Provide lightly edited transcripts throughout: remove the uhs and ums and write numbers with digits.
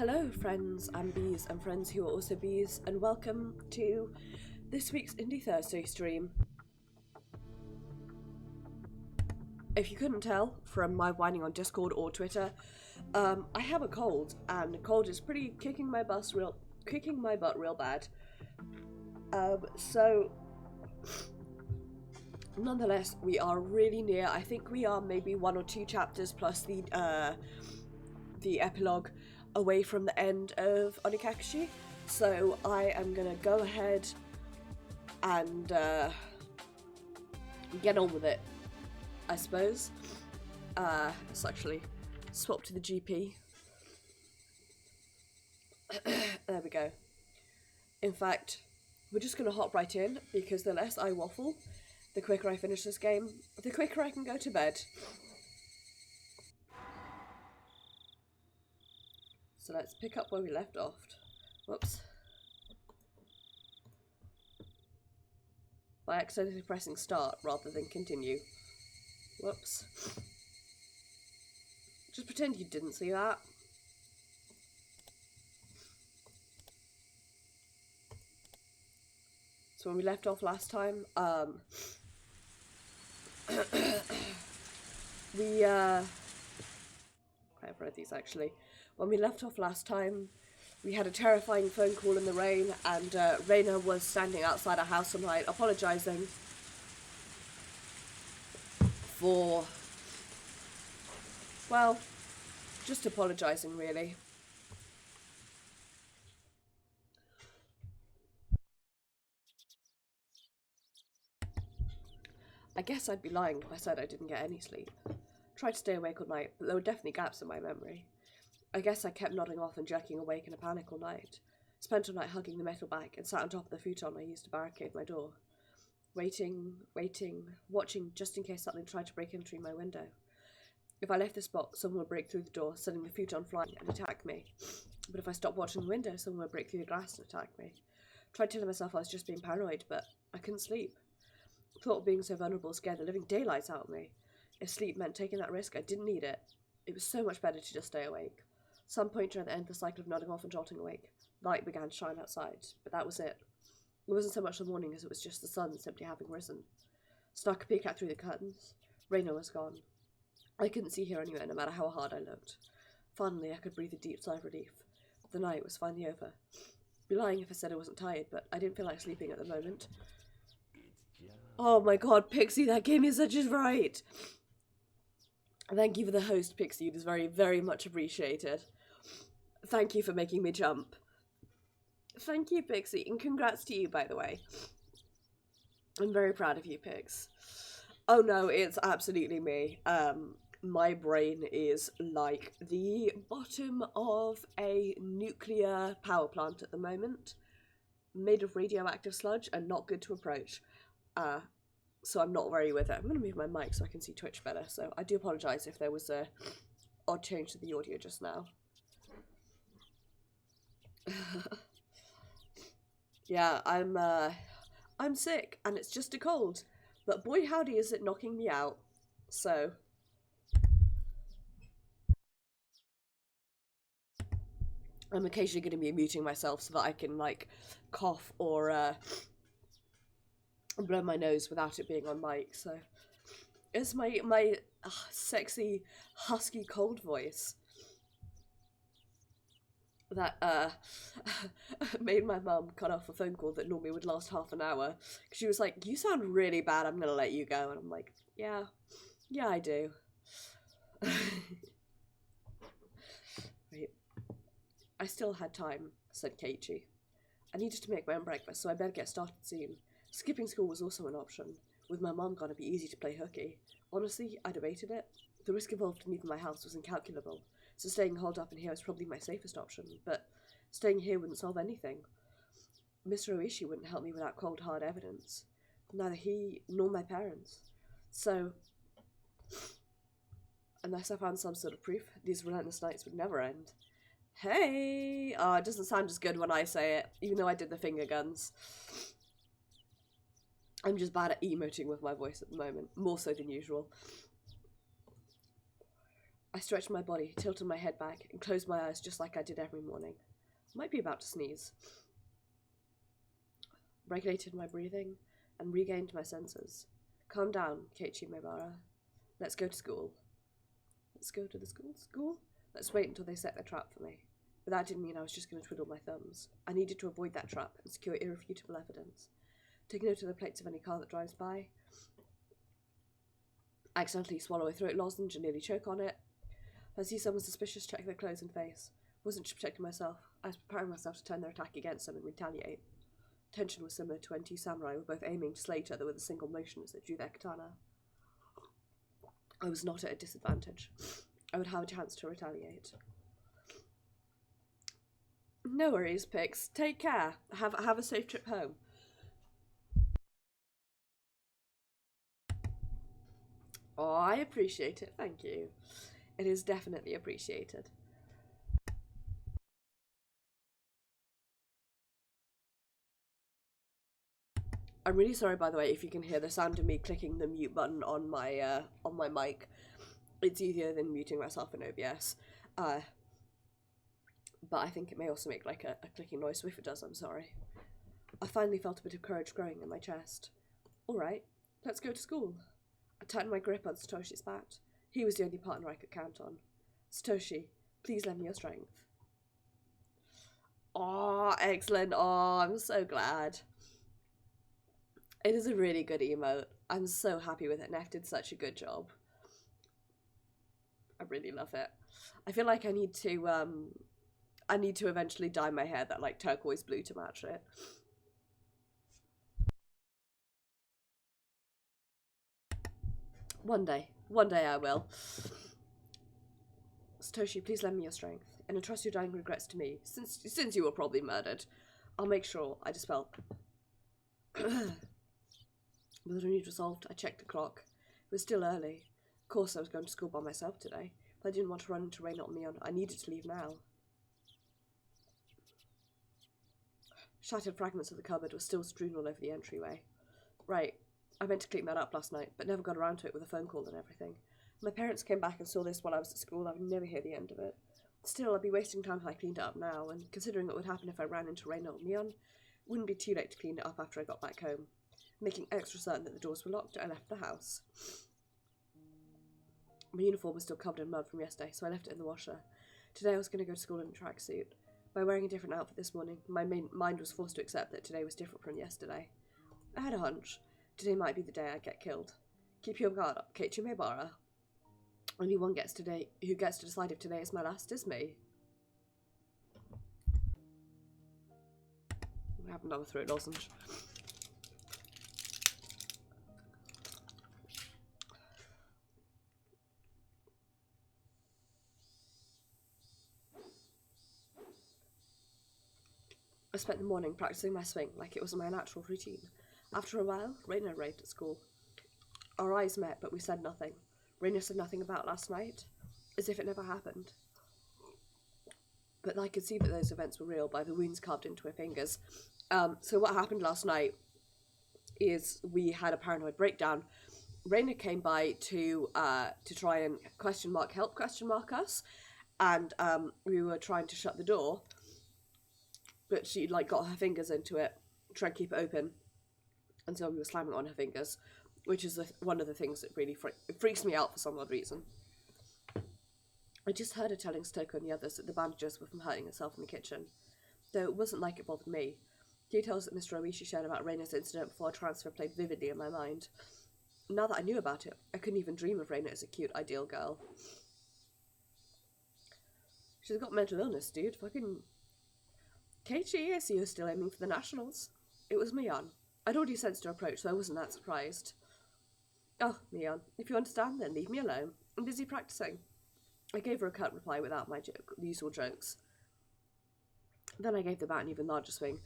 Hello, friends and bees, and friends who are also bees, and welcome to this week's Indie Thursday stream. If you couldn't tell from my whining on Discord or Twitter, I have a cold, and the cold is pretty kicking my butt real bad. So nonetheless, we are really near. I think we are maybe 1 or 2 chapters plus the epilogue away from the end of Onikakushi, so I am gonna go ahead and get on with it, I suppose. Let's actually swap to the GP. There we go. In fact, we're just gonna hop right in, because the less I waffle, the quicker I finish this game, the quicker I can go to bed. So let's pick up where we left off. Whoops. By accidentally pressing start rather than continue. Whoops. Just pretend you didn't see that. So when we left off last time, I've read these actually. When we left off last time, we had a terrifying phone call in the rain, and Reina was standing outside our house all night, apologising for, well, just apologising really. I guess I'd be lying if I said I didn't get any sleep. Tried to stay awake all night, but there were definitely gaps in my memory. I guess I kept nodding off and jerking awake in a panic all night. Spent all night hugging the metal back and sat on top of the futon I used to barricade my door. Waiting, watching just in case something tried to break in through my window. If I left the spot, someone would break through the door, sending the futon flying and attack me. But if I stopped watching the window, someone would break through the glass and attack me. Tried telling myself I was just being paranoid, but I couldn't sleep. Thought of being so vulnerable scared the living daylights out of me. If sleep meant taking that risk, I didn't need it. It was so much better to just stay awake. Some point during the end of the cycle of nodding off and jolting awake, light began to shine outside, but that was it. It wasn't so much the morning as it was just the sun simply having risen. Snuck a peek out through the curtains. Reina was gone. I couldn't see her anywhere, no matter how hard I looked. Finally, I could breathe a deep sigh of relief. The night was finally over. I'd be lying if I said I wasn't tired, but I didn't feel like sleeping at the moment. Oh my god, Pixie, that gave me such a fright! Thank you for the host, Pixie. It is very, very much appreciated. Thank you for making me jump. Thank you, Pixie, and congrats to you, by the way. I'm very proud of you, Pix. Oh no, it's absolutely me. My brain is like the bottom of a nuclear power plant at the moment. Made of radioactive sludge and not good to approach. So I'm not very with it. I'm going to move my mic so I can see Twitch better. So I do apologise if there was a odd change to the audio just now. Yeah, I'm sick and it's just a cold, but boy howdy is it knocking me out. So I'm occasionally going to be muting myself so that I can like cough or blow my nose without it being on mic. So it's my sexy husky cold voice that made my mum cut off a phone call that normally would last half an hour. She was like, "You sound really bad, I'm gonna let you go." And I'm like, yeah I do. Wait, I still had time, said Keiichi. I needed to make my own breakfast, so I better get started soon. Skipping school was also an option. With my mum gone, it'd be easy to play hooky. Honestly, I debated it. The risk involved in leaving my house was incalculable, so staying holed up in here was probably my safest option, but staying here wouldn't solve anything. Mr. Oishi wouldn't help me without cold, hard evidence. Neither he nor my parents. So, unless I found some sort of proof, these relentless nights would never end. Hey! Oh, it doesn't sound as good when I say it, even though I did the finger guns. I'm just bad at emoting with my voice at the moment, more so than usual. I stretched my body, tilted my head back, and closed my eyes just like I did every morning. Might be about to sneeze. Regulated my breathing and regained my senses. Calm down, Keiichi Maebara. Let's go to school. Let's go to the school? Let's wait until they set their trap for me. But that didn't mean I was just going to twiddle my thumbs. I needed to avoid that trap and secure irrefutable evidence. Take note of the plates of any car that drives by. Accidentally swallow a throat lozenge and nearly choke on it. If I see someone suspicious, check their clothes and face. Wasn't just protecting myself. I was preparing myself to turn their attack against them and retaliate. Tension was similar to when two samurai were both aiming to slay each other with a single motion as they drew their katana. I was not at a disadvantage. I would have a chance to retaliate. No worries, Pix. Take care. Have a safe trip home. Oh, I appreciate it. Thank you. It is definitely appreciated. I'm really sorry, by the way, if you can hear the sound of me clicking the mute button on my mic. It's easier than muting myself in OBS. But I think it may also make like a clicking noise, so if it does, I'm sorry. I finally felt a bit of courage growing in my chest. Alright, let's go to school. I tightened my grip on Satoshi's bat. He was the only partner I could count on. Satoshi, please lend me your strength. Oh, excellent. Oh, I'm so glad. It is a really good emote. I'm so happy with it. Neff did such a good job. I really love it. I feel like I need to eventually dye my hair that like turquoise blue to match it. One day I will. Satoshi, please lend me your strength, and entrust your dying regrets to me, since you were probably murdered. I'll make sure I dispel. With a renewed resolve, I checked the clock. It was still early. Of course I was going to school by myself today, but I didn't want to run into Reina or Mion. I needed to leave now. Shattered fragments of the cupboard were still strewn all over the entryway. Right, I meant to clean that up last night, but never got around to it with a phone call and everything. My parents came back and saw this while I was at school. I would never hear the end of it. Still, I'd be wasting time if I cleaned it up now, and considering what would happen if I ran into Reina or Mion, it wouldn't be too late to clean it up after I got back home. Making extra certain that the doors were locked, I left the house. My uniform was still covered in mud from yesterday, so I left it in the washer. Today I was going to go to school in a tracksuit. By wearing a different outfit this morning, my mind was forced to accept that today was different from yesterday. I had a hunch. Today might be the day I get killed. Keep your guard up, Keiichi Maebara. Only one who gets to decide if today is my last is me. I have another throat lozenge. I spent the morning practicing my swing like it was my natural routine. After a while, Reina arrived at school. Our eyes met, but we said nothing. Reina said nothing about last night, as if it never happened. But I could see that those events were real by the wounds carved into her fingers. So what happened last night is we had a paranoid breakdown. Reina came by to try and help us, and we were trying to shut the door, but she like got her fingers into it, tried to keep it open, and so we were slamming on her fingers, which is one of the things that really freaks me out for some odd reason. I just heard her telling Stoko and the others that the bandages were from hurting herself in the kitchen, though it wasn't like it bothered me. Details that Mr. Oishi shared about Reina's incident before our transfer played vividly in my mind. Now that I knew about it, I couldn't even dream of Reina as a cute, ideal girl. She's got mental illness, dude. Fucking... Keiichi, I see you're still aiming for the Nationals. It was Mion. I'd already sensed her approach, so I wasn't that surprised. Oh, Mion, if you understand, then leave me alone. I'm busy practicing. I gave her a curt reply without my usual jokes. Then I gave the bat an even larger swing,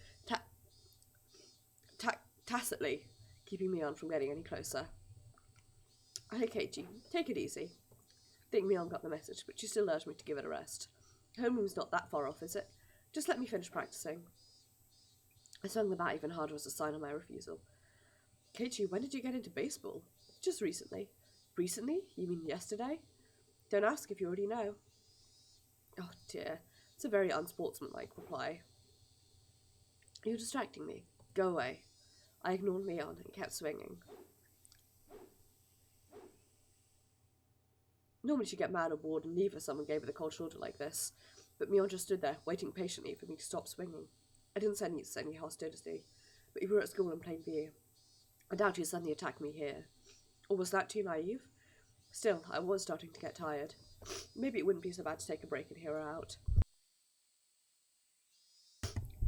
tacitly keeping Mion from getting any closer. Hey, Keiichi, take it easy. I think Mion got the message, but she still urged me to give it a rest. Homeroom's not that far off, is it? Just let me finish practicing. I swung the bat even harder as a sign of my refusal. Keiichi, when did you get into baseball? Just recently. Recently? You mean yesterday? Don't ask if you already know. Oh dear, it's a very unsportsmanlike reply. You're distracting me. Go away. I ignored Mion and kept swinging. Normally she'd get mad or bored and leave if someone gave her the cold shoulder like this, but Mion just stood there, waiting patiently for me to stop swinging. I didn't sense any hostility, but we were at school and playing View. I doubt he'd suddenly attack me here. Or was that too naive? Still, I was starting to get tired. Maybe it wouldn't be so bad to take a break and hear her out.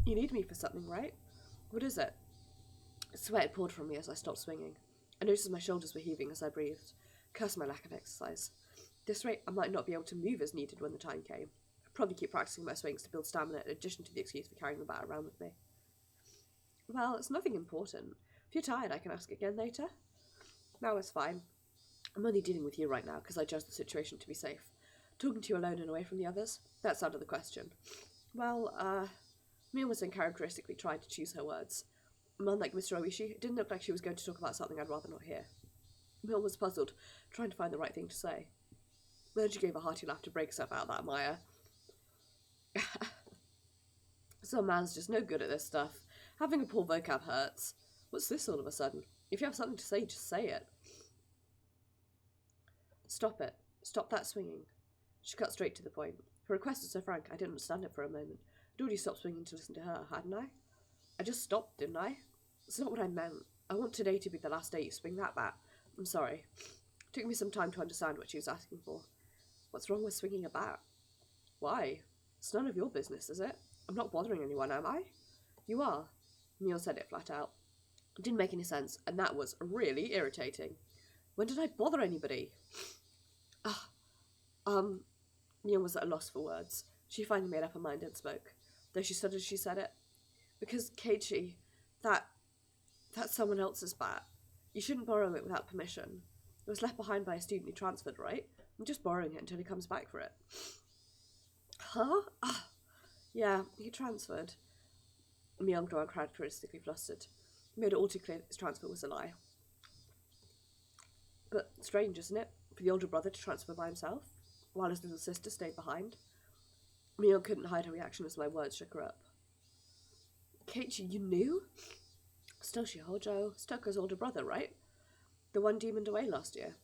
You need me for something, right? What is it? Sweat had poured from me as I stopped swinging. I noticed my shoulders were heaving as I breathed. Cursed my lack of exercise. At this rate, I might not be able to move as needed when the time came. I'd probably keep practicing my swings to build stamina in addition to the excuse for carrying the bat around with me. Well, it's nothing important. If you're tired, I can ask again later. No, it's fine. I'm only dealing with you right now because I judged the situation to be safe. Talking to you alone and away from the others? That's out of the question. Well, Mia was uncharacteristically trying to choose her words. Unlike Mr. Oishi, it didn't look like she was going to talk about something I'd rather not hear. Mia was puzzled, trying to find the right thing to say. Then she gave a hearty laugh to break herself out of that mire. Some man's just no good at this stuff. Having a poor vocab hurts. What's this all of a sudden? If you have something to say, just say it. Stop it. Stop that swinging. She cut straight to the point. Her request was so frank, I didn't understand it for a moment. I'd already stopped swinging to listen to her, hadn't I? I just stopped, didn't I? That's not what I meant. I want today to be the last day you swing that bat. I'm sorry. It took me some time to understand what she was asking for. What's wrong with swinging a bat? Why? It's none of your business, is it? I'm not bothering anyone, am I? You are. Neil said it flat out. It didn't make any sense, and that was really irritating. When did I bother anybody? Neil was at a loss for words. She finally made up her mind and spoke, though she stuttered as she said it. Because, Keiichi, that's someone else's bat. You shouldn't borrow it without permission. It was left behind by a student who transferred, right? I'm just borrowing it until he comes back for it. Huh? Yeah, he transferred. Mion grew uncharacteristically flustered. He made it all too clear that his transfer was a lie. But strange, isn't it? For the older brother to transfer by himself, while his little sister stayed behind. Mion couldn't hide her reaction as my words shook her up. Keiichi, you knew? Stoshi Hojo, Stoko's older brother, right? The one demoned away last year.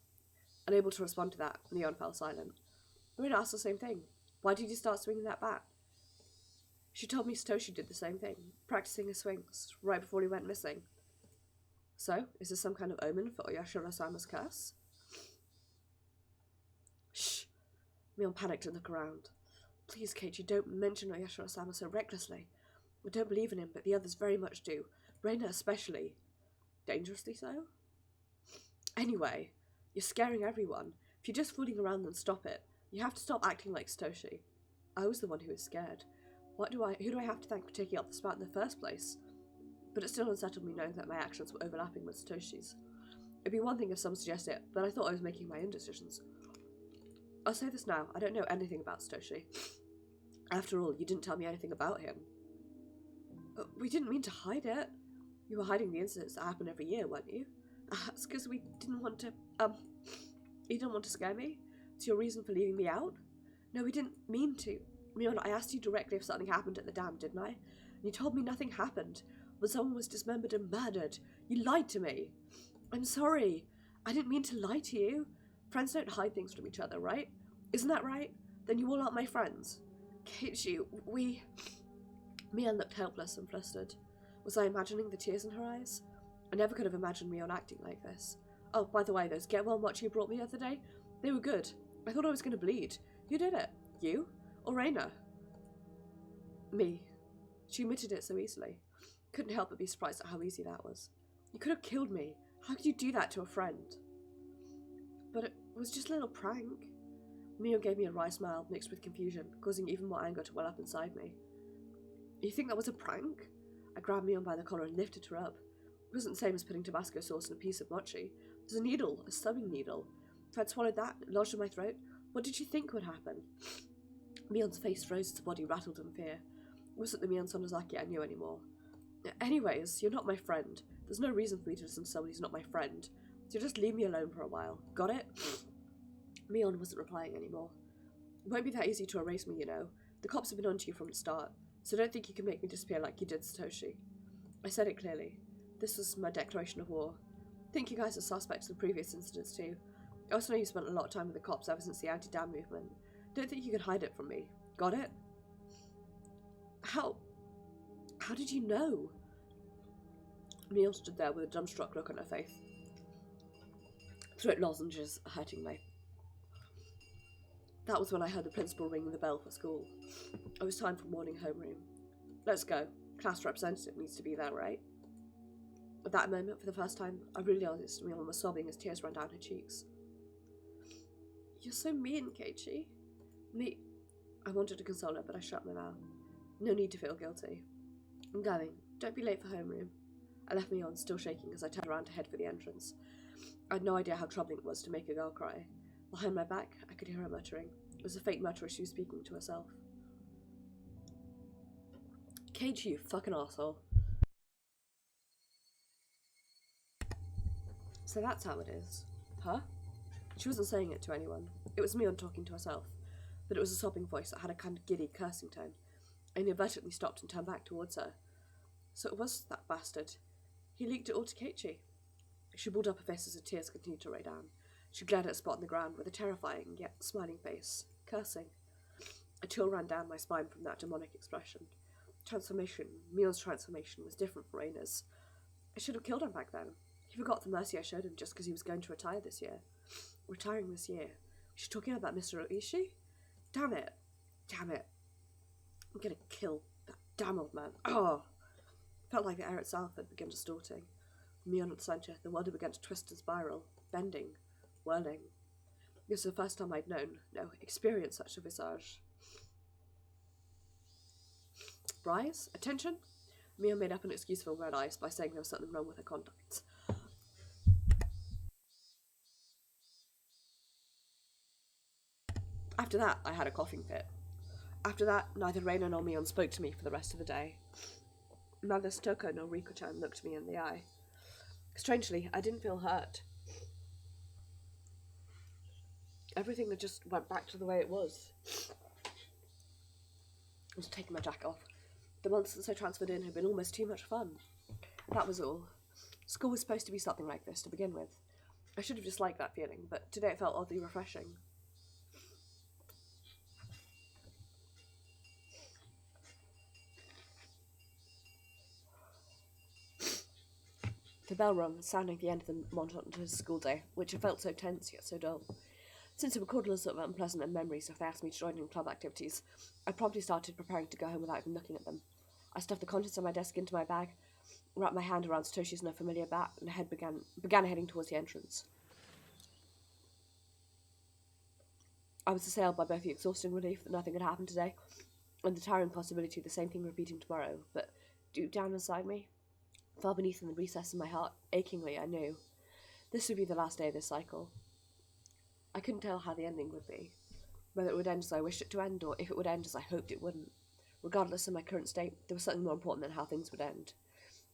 Unable to respond to that, Mion fell silent. Marina asked the same thing. Why did you start swinging that bat? She told me Stoshi did the same thing, practicing his swings, right before he went missing. So, is this some kind of omen for Oyashiro-sama's curse? Shh! Mion panicked and looked around. Please, Keiichi, don't mention Oyashiro-sama so recklessly. I don't believe in him, but the others very much do. Reina especially. Dangerously so? Anyway, you're scaring everyone. If you're just fooling around, then stop it. You have to stop acting like Stoshi. I was the one who was scared. Who do I have to thank for taking up the spout in the first place? But it still unsettled me knowing that my actions were overlapping with Stoshi's. It'd be one thing if someone suggested it, but I thought I was making my own decisions. I'll say this now, I don't know anything about Stoshi. After all, you didn't tell me anything about him. We didn't mean to hide it. You were hiding the incidents that happen every year, weren't you? It's because we didn't want to, you didn't want to scare me? It's your reason for leaving me out? No, we didn't mean to. Mion, I asked you directly if something happened at the dam, didn't I? And you told me nothing happened. But someone was dismembered and murdered. You lied to me. I'm sorry. I didn't mean to lie to you. Friends don't hide things from each other, right? Isn't that right? Then you all aren't my friends. Keiichi, Mion looked helpless and flustered. Was I imagining the tears in her eyes? I never could have imagined Mion acting like this. Oh, by the way, those Get Well Watch you brought me the other day, they were good. I thought I was going to bleed. Who did it? You? Or Reina? Me. She admitted it so easily. Couldn't help but be surprised at how easy that was. You could have killed me. How could you do that to a friend? But it was just a little prank. Mion gave me a wry smile mixed with confusion, causing even more anger to well up inside me. You think that was a prank? I grabbed Mion by the collar and lifted her up. It wasn't the same as putting Tabasco sauce in a piece of mochi. It was a needle, a sewing needle. If I'd swallowed that, lodged in my throat, what did you think would happen? Mion's face froze, his body rattled in fear. It wasn't the Mion Sonozaki I knew anymore. Anyways, you're not my friend. There's no reason for me to listen to someone who's not my friend. So just leave me alone for a while. Got it? Mion wasn't replying anymore. It won't be that easy to erase me, you know. The cops have been onto you from the start, so don't think you can make me disappear like you did Satoshi. I said it clearly. This was my declaration of war. I think you guys are suspects of the previous incidents too. I also know you spent a lot of time with the cops ever since the anti-dam movement. Don't think you can hide it from me. Got it? How did you know? Mion stood there with a dumbstruck look on her face. Throat lozenges hurting me. That was when I heard the principal ring the bell for school. It was time for morning homeroom. Let's go. Class representative needs to be there, right? At that moment, for the first time, I realised Mion was sobbing as tears ran down her cheeks. You're so mean, Keiichi. I wanted to console her, but I shut my mouth. No need to feel guilty. I'm going. Don't be late for homeroom. I left Mion still shaking as I turned around to head for the entrance. I had no idea how troubling it was to make a girl cry. Behind my back, I could hear her muttering. It was a fake mutter as she was speaking to herself. Keiichi, you fucking arsehole. So that's how it is. Huh? She wasn't saying it to anyone. It was Mion talking to herself. But it was a sobbing voice that had a kind of giddy, cursing tone. I inadvertently stopped and turned back towards her. So it was that bastard. He leaked it all to Keiichi. She balled up her face as her tears continued to rain down. She glared at a spot on the ground with a terrifying, yet smiling face, cursing. A chill ran down my spine from that demonic expression. Mion's transformation was different from Reina's. I should have killed him back then. He forgot the mercy I showed him just because he was going to retire this year. Retiring this year? She's talking about Mr. Oishi? Damn it. I'm gonna kill that damn old man. Oh! Felt like the air itself had begun distorting. Mion at the centre, the world had begun to twist and spiral, bending, whirling. This was the first time I'd experienced such a visage. Rise? Attention? Mion made up an excuse for red eyes by saying there was something wrong with her contacts. After that, I had a coughing fit. After that, neither Reina nor Mion spoke to me for the rest of the day. Neither Stoko nor Riko-chan looked me in the eye. Strangely, I didn't feel hurt. Everything had just went back to the way it was. I was taking my jacket off. The months since I transferred in had been almost too much fun. That was all. School was supposed to be something like this to begin with. I should have disliked that feeling, but today it felt oddly refreshing. The bell rung, sounding the end of the monotonous school day, which had felt so tense yet so dull. Since it recalled lots of unpleasant memories if they asked me to join in club activities, I promptly started preparing to go home without even looking at them. I stuffed the contents of my desk into my bag, wrapped my hand around Satoshi's unfamiliar bat, and began heading towards the entrance. I was assailed by both the exhausting relief that nothing had happened today, and the tiring possibility of the same thing repeating tomorrow, but deep down inside me, far beneath in the recess of my heart, achingly, I knew this would be the last day of this cycle. I couldn't tell how the ending would be, whether it would end as I wished it to end, or if it would end as I hoped it wouldn't. Regardless of my current state, there was something more important than how things would end.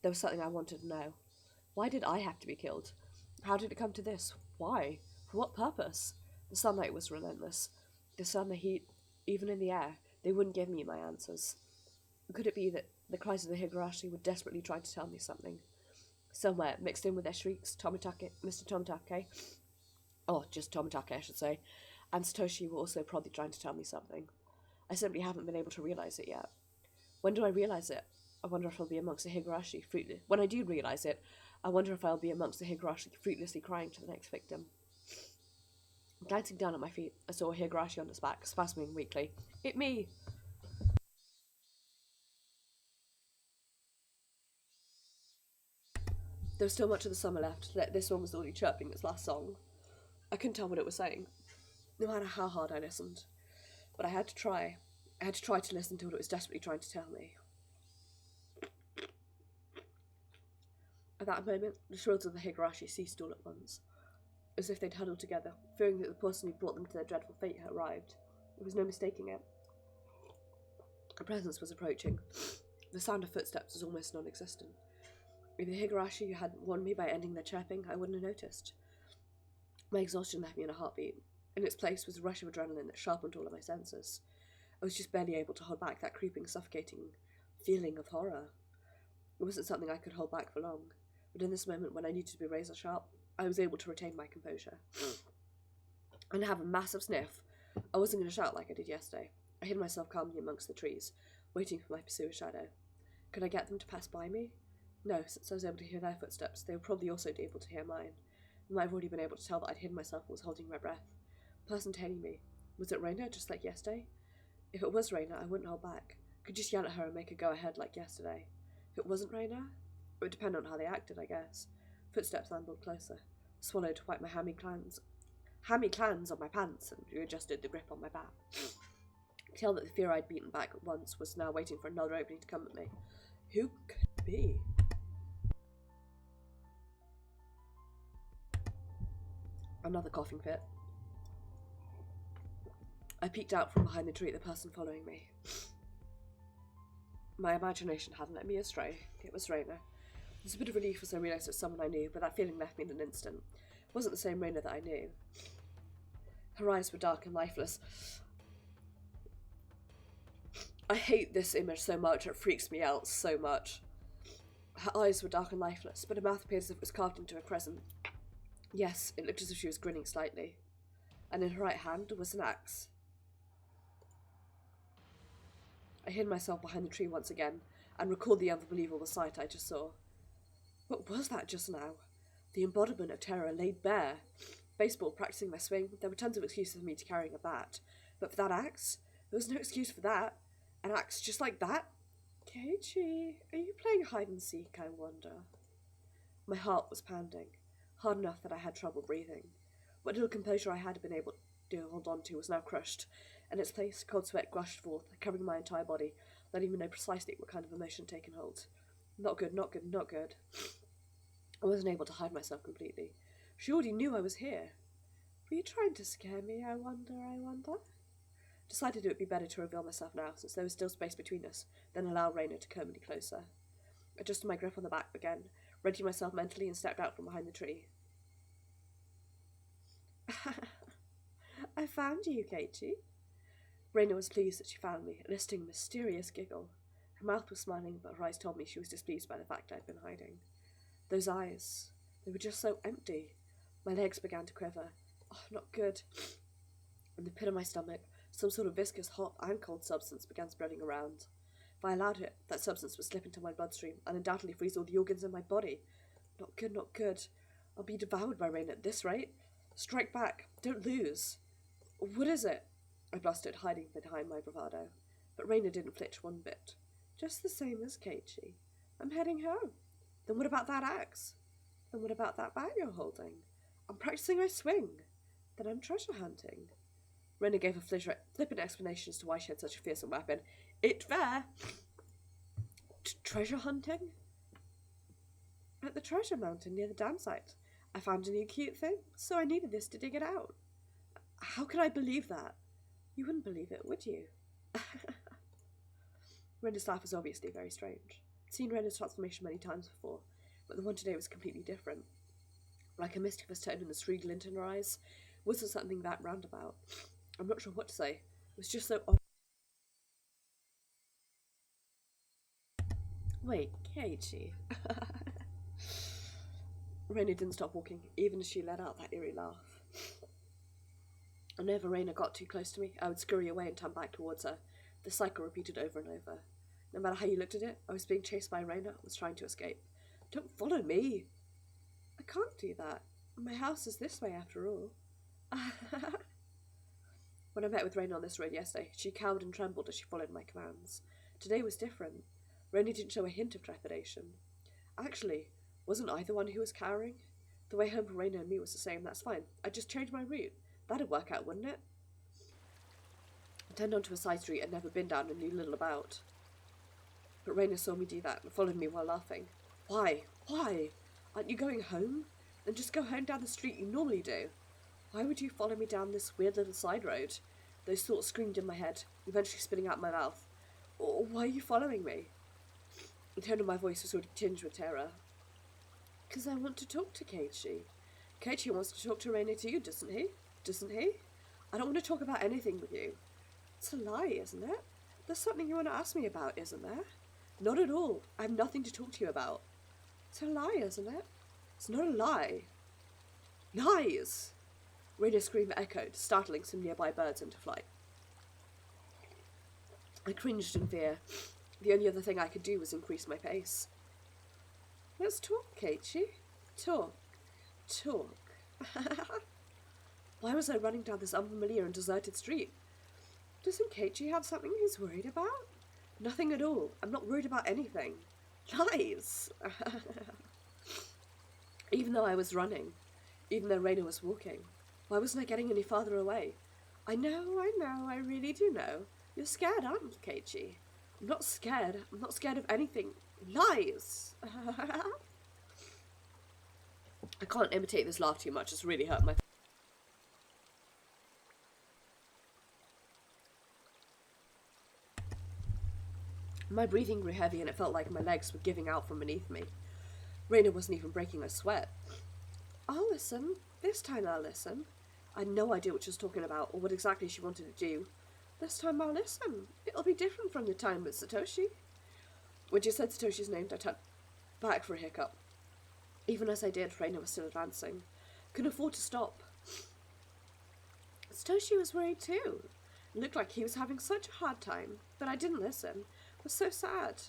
There was something I wanted to know. Why did I have to be killed? How did it come to this? Why? For what purpose? The sunlight was relentless. The sun, the heat, even in the air, they wouldn't give me my answers. Could it be that the cries of the Higurashi were desperately trying to tell me something? Somewhere, mixed in with their shrieks, Mr. Tomitake, just Tomitake, I should say, and Satoshi were also probably trying to tell me something. I simply haven't been able to realise it yet. When do I realise it? I wonder if I'll be amongst the Higurashi When I do realise it, I wonder if I'll be amongst the Higurashi fruitlessly crying to the next victim. Glancing down at my feet, I saw a Higurashi on his back, spasming weakly. It me! There was still much of the summer left, yet this one was already chirping its last song. I couldn't tell what it was saying, no matter how hard I listened. But I had to try. I had to try to listen to what it was desperately trying to tell me. At that moment, the shrills of the Higurashi ceased all at once, as if they'd huddled together, fearing that the person who brought them to their dreadful fate had arrived. There was no mistaking it. A presence was approaching. The sound of footsteps was almost non-existent. If the Higurashi hadn't warned me by ending their chirping, I wouldn't have noticed. My exhaustion left me in a heartbeat. In its place was a rush of adrenaline that sharpened all of my senses. I was just barely able to hold back that creeping, suffocating feeling of horror. It wasn't something I could hold back for long, but in this moment when I needed to be razor sharp, I was able to retain my composure. And have a massive sniff. I wasn't going to shout like I did yesterday. I hid myself calmly amongst the trees, waiting for my pursuer's shadow. Could I get them to pass by me? No, since I was able to hear their footsteps, they would probably also be able to hear mine. They might have already been able to tell that I'd hidden myself and was holding my breath. The person tailing me. Was it Raina, just like yesterday? If it was Raina, I wouldn't hold back. I could just yell at her and make her go ahead like yesterday. If it wasn't Raina, it would depend on how they acted, I guess. Footsteps landed closer. Swallowed to wipe my hammy clans on my pants and readjusted the grip on my back. Tell that the fear I'd beaten back once was now waiting for another opening to come at me. Who could it be? Another coughing fit. I peeked out from behind the tree at the person following me. My imagination hadn't led me astray. It was Raina. It was a bit of relief as I realised it was someone I knew, but that feeling left me in an instant. It wasn't the same Raina that I knew. Her eyes were dark and lifeless. I hate this image so much, it freaks me out so much. Her eyes were dark and lifeless, but her mouth appeared as if it was carved into a crescent. Yes, it looked as if she was grinning slightly. And in her right hand was an axe. I hid myself behind the tree once again, and recalled the unbelievable sight I just saw. What was that just now? The embodiment of terror laid bare. Baseball, practicing my swing, there were tons of excuses for me to carrying a bat. But for that axe, there was no excuse for that. An axe just like that? Keiichi, are you playing hide and seek, I wonder? My heart was pounding, hard enough that I had trouble breathing. What little composure I had been able to hold on to was now crushed. In its place, cold sweat gushed forth, covering my entire body, letting me know precisely what kind of emotion had taken hold. Not good, not good, not good. I wasn't able to hide myself completely. She already knew I was here. Were you trying to scare me, I wonder? Decided it would be better to reveal myself now, since there was still space between us, than allow Raina to come any closer. Adjusted my grip on the back again, readying myself mentally, and stepped out from behind the tree. I found you, Keiichi. Raina was pleased that she found me, eliciting a mysterious giggle. Her mouth was smiling, but her eyes told me she was displeased by the fact I'd been hiding. Those eyes, they were just so empty. My legs began to quiver. Oh, not good. In the pit of my stomach, some sort of viscous, hot and cold substance began spreading around. If I allowed it, that substance would slip into my bloodstream and undoubtedly freeze all the organs in my body. Not good, not good. I'll be devoured by Raina at this rate. Strike back. Don't lose. What is it? I blustered, hiding behind my bravado. But Raina didn't flinch one bit. Just the same as Keiichi. I'm heading home. Then what about that axe? Then what about that bag you're holding? I'm practicing my swing. Then I'm treasure hunting. Raina gave a flippant explanation as to why she had such a fearsome weapon. It fair. Treasure hunting? At the treasure mountain near the dam site. I found a new cute thing, so I needed this to dig it out. How could I believe that? You wouldn't believe it, would you? Raina's laugh was obviously very strange. I'd seen Raina's transformation many times before, but the one today was completely different. Like a mischievous tone and a shrewd glint in her eyes, wasn't something that roundabout. I'm not sure what to say. It was just so odd. Wait, Keiichi. Raina didn't stop walking, even as she let out that eerie laugh. Whenever Raina got too close to me, I would scurry away and turn back towards her. The cycle repeated over and over. No matter how you looked at it, I was being chased by Raina, was trying to escape. Don't follow me! I can't do that. My house is this way, after all. When I met with Raina on this road yesterday, she cowered and trembled as she followed my commands. Today was different. Raina didn't show a hint of trepidation. Actually, wasn't I the one who was cowering? The way home for Raina and me was the same, that's fine. I'd just change my route. That'd work out, wouldn't it? I turned onto a side street I'd never been down and knew little about. But Raina saw me do that and followed me while laughing. Why? Why? Aren't you going home? Then just go home down the street you normally do. Why would you follow me down this weird little side road? Those thoughts screamed in my head, eventually spitting out my mouth. Why are you following me? The tone of my voice was sort of tinged with terror. Because I want to talk to Keiichi. Keiichi wants to talk to Raina too, doesn't he? Doesn't he? I don't want to talk about anything with you. It's a lie, isn't it? There's something you want to ask me about, isn't there? Not at all. I have nothing to talk to you about. It's a lie, isn't it? It's not a lie. Lies! Rainer's scream echoed, startling some nearby birds into flight. I cringed in fear. The only other thing I could do was increase my pace. Let's talk, Keiichi. Talk. Talk. Why was I running down this unfamiliar and deserted street? Doesn't Keiichi have something he's worried about? Nothing at all. I'm not worried about anything. Lies! Even though I was running, even though Rainer was walking, why wasn't I getting any farther away? I know, I really do know. You're scared, aren't you, Keiichi? I'm not scared. I'm not scared of anything. Lies! I can't imitate this laugh too much. It's really hurt my... My breathing grew heavy and it felt like my legs were giving out from beneath me. Rainer wasn't even breaking a sweat. I'll listen. This time I'll listen. I had no idea what she was talking about or what exactly she wanted to do. This time I'll listen. It'll be different from the time with Satoshi. When she said Satoshi's name, I turned back for a hiccup. Even as I did, Rainer was still advancing. Couldn't afford to stop. Satoshi was worried too. It looked like he was having such a hard time, but I didn't listen. It was so sad.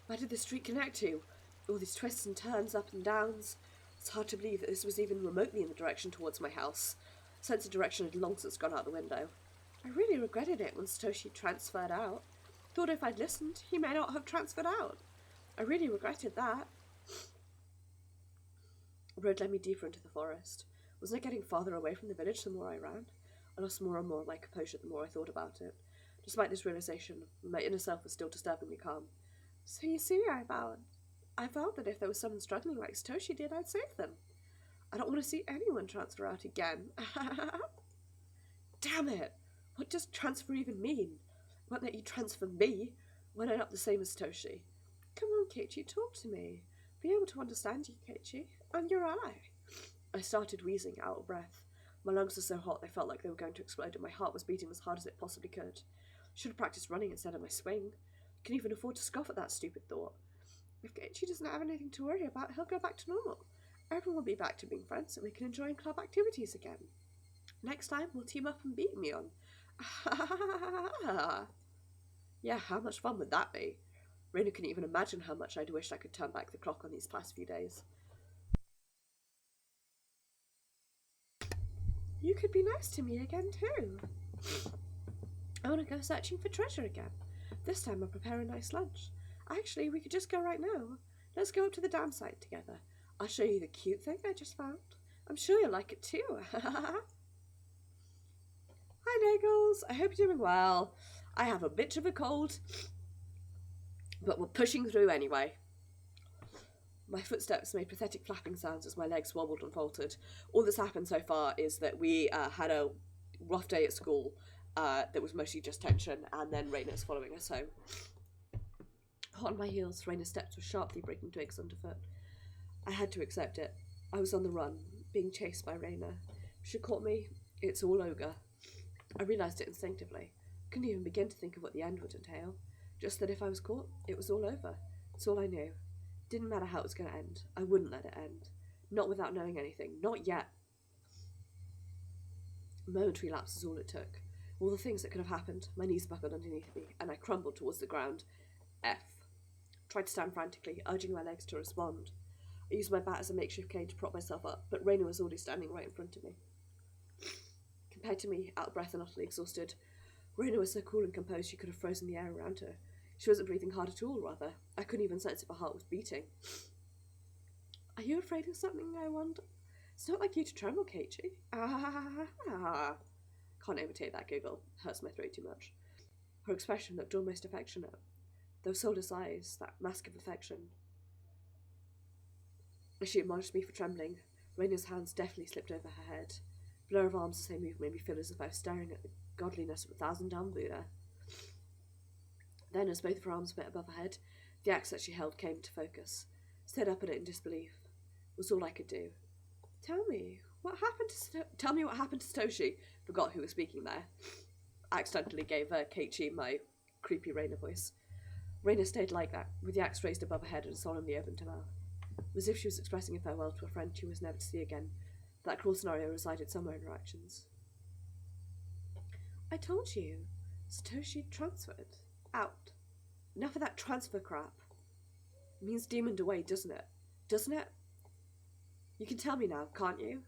Where did the street connect to? All these twists and turns, up and downs. It's hard to believe that this was even remotely in the direction towards my house. Sense of direction had long since gone out the window. I really regretted it when Satoshi transferred out. Thought if I'd listened, he may not have transferred out. I really regretted that. The road led me deeper into the forest. Wasn't I getting farther away from the village the more I ran? I lost more and more of my composure the more I thought about it. Despite this realization, my inner self was still disturbingly calm. So you see, I vowed that if there was someone struggling like Satoshi did, I'd save them. I don't want to see anyone transfer out again. Damn it! What does transfer even mean? Won't let you transfer me when I'm not the same as Satoshi. Come on, Keiichi, talk to me. Be able to understand you, Keiichi. I'm your ally. I started wheezing, out of breath. My lungs were so hot they felt like they were going to explode and my heart was beating as hard as it possibly could. Should have practiced running instead of my swing. Couldn't even afford to scoff at that stupid thought. If Keiichi doesn't have anything to worry about, he'll go back to normal. Everyone will be back to being friends and we can enjoy club activities again. Next time, we'll team up and beat me on. Yeah, how much fun would that be? Rainer couldn't even imagine how much I'd wished I could turn back the clock on these past few days. You could be nice to me again too. I want to go searching for treasure again. This time I'll prepare a nice lunch. Actually, we could just go right now. Let's go up to the dam site together. I'll show you the cute thing I just found. I'm sure you'll like it too. Hi Nagels, I hope you're doing well. I have a bit of a cold, but we're pushing through anyway. My footsteps made pathetic flapping sounds as my legs wobbled and faltered. All that's happened so far is that we had a rough day at school that was mostly just tension, and then Rainer's following us home. Hot on my heels, Rainer's steps were sharply breaking twigs underfoot. I had to accept it. I was on the run, being chased by Rainer. If she caught me, it's all ogre. I realised it instinctively. Couldn't even begin to think of what the end would entail. Just that if I was caught, it was all over. It's all I knew. Didn't matter how it was going to end. I wouldn't let it end. Not without knowing anything. Not yet. A momentary lapse is all it took. All the things that could have happened. My knees buckled underneath me, and I crumbled towards the ground. F. Tried to stand frantically, urging my legs to respond. I used my bat as a makeshift cane to prop myself up, but Rainer was already standing right in front of me. Compared to me, out of breath and utterly exhausted, Rainer was so cool and composed she could have frozen the air around her. She wasn't breathing hard at all, rather. I couldn't even sense if her heart was beating. Are you afraid of something, I wonder? It's not like you to tremble, Keiichi. Ah. Can't imitate that giggle. Hurts my throat too much. Her expression looked almost affectionate. Those soulless eyes, that mask of affection. As she admonished me for trembling, Rainer's hands deftly slipped over her head. Blur of arms as they moved made me feel as if I was staring at the godliness of a thousand-down Buddha. Then, as both of her arms bent above her head, the axe that she held came to focus. Stared up at it in disbelief. It was all I could do. Tell me, What happened to Tell me what happened to Satoshi. Forgot who was speaking there. Accidentally gave Keiichi my creepy Reina voice. Reina stayed like that, with the axe raised above her head and solemnly opened her mouth, as if she was expressing a farewell to a friend she was never to see again. That cruel scenario resided somewhere in her actions. I told you. Satoshi transferred. Out. Enough of that transfer crap. It means demoned away, doesn't it? Doesn't it? You can tell me now, can't you?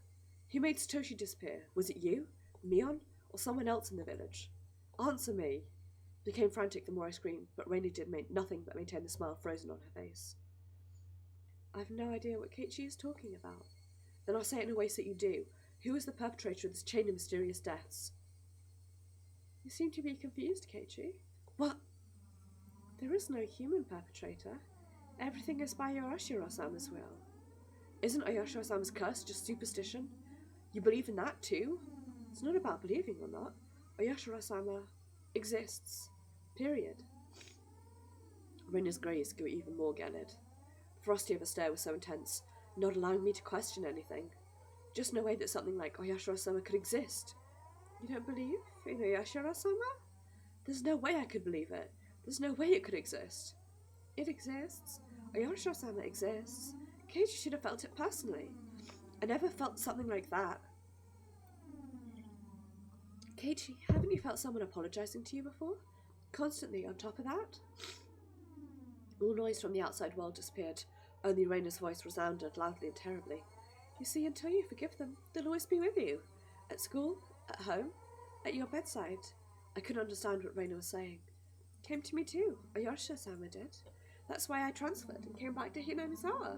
Who made Satoshi disappear? Was it you, Mion, or someone else in the village? Answer me. Became frantic the more I screamed, but Reina did nothing but maintain the smile frozen on her face. I've no idea what Keiichi is talking about. Then I'll say it in a way so that you do. Who is the perpetrator of this chain of mysterious deaths? You seem to be confused, Keiichi. What? There is no human perpetrator. Everything is by Oyashiro-sama's will. Isn't Oyashiro-sama's curse just superstition? You believe in that too? It's not about believing or not. Oyashiro-sama exists. Period. Reina's gaze grew even more gelid. The ferocity of her stare was so intense, not allowing me to question anything. Just no way that something like Oyashiro-sama could exist. You don't believe in Oyashiro-sama? There's no way I could believe it. There's no way it could exist. It exists. Oyashiro-sama exists. Keiichi should have felt it personally. I never felt something like that. Keiichi, haven't you felt someone apologising to you before? Constantly on top of that? All noise from the outside world disappeared. Only Reina's voice resounded loudly and terribly. You see, until you forgive them, they'll always be with you. At school, at home, at your bedside. I couldn't understand what Reina was saying. Came to me too. Oyashiro-sama did. That's why I transferred and came back to Hinamizawa.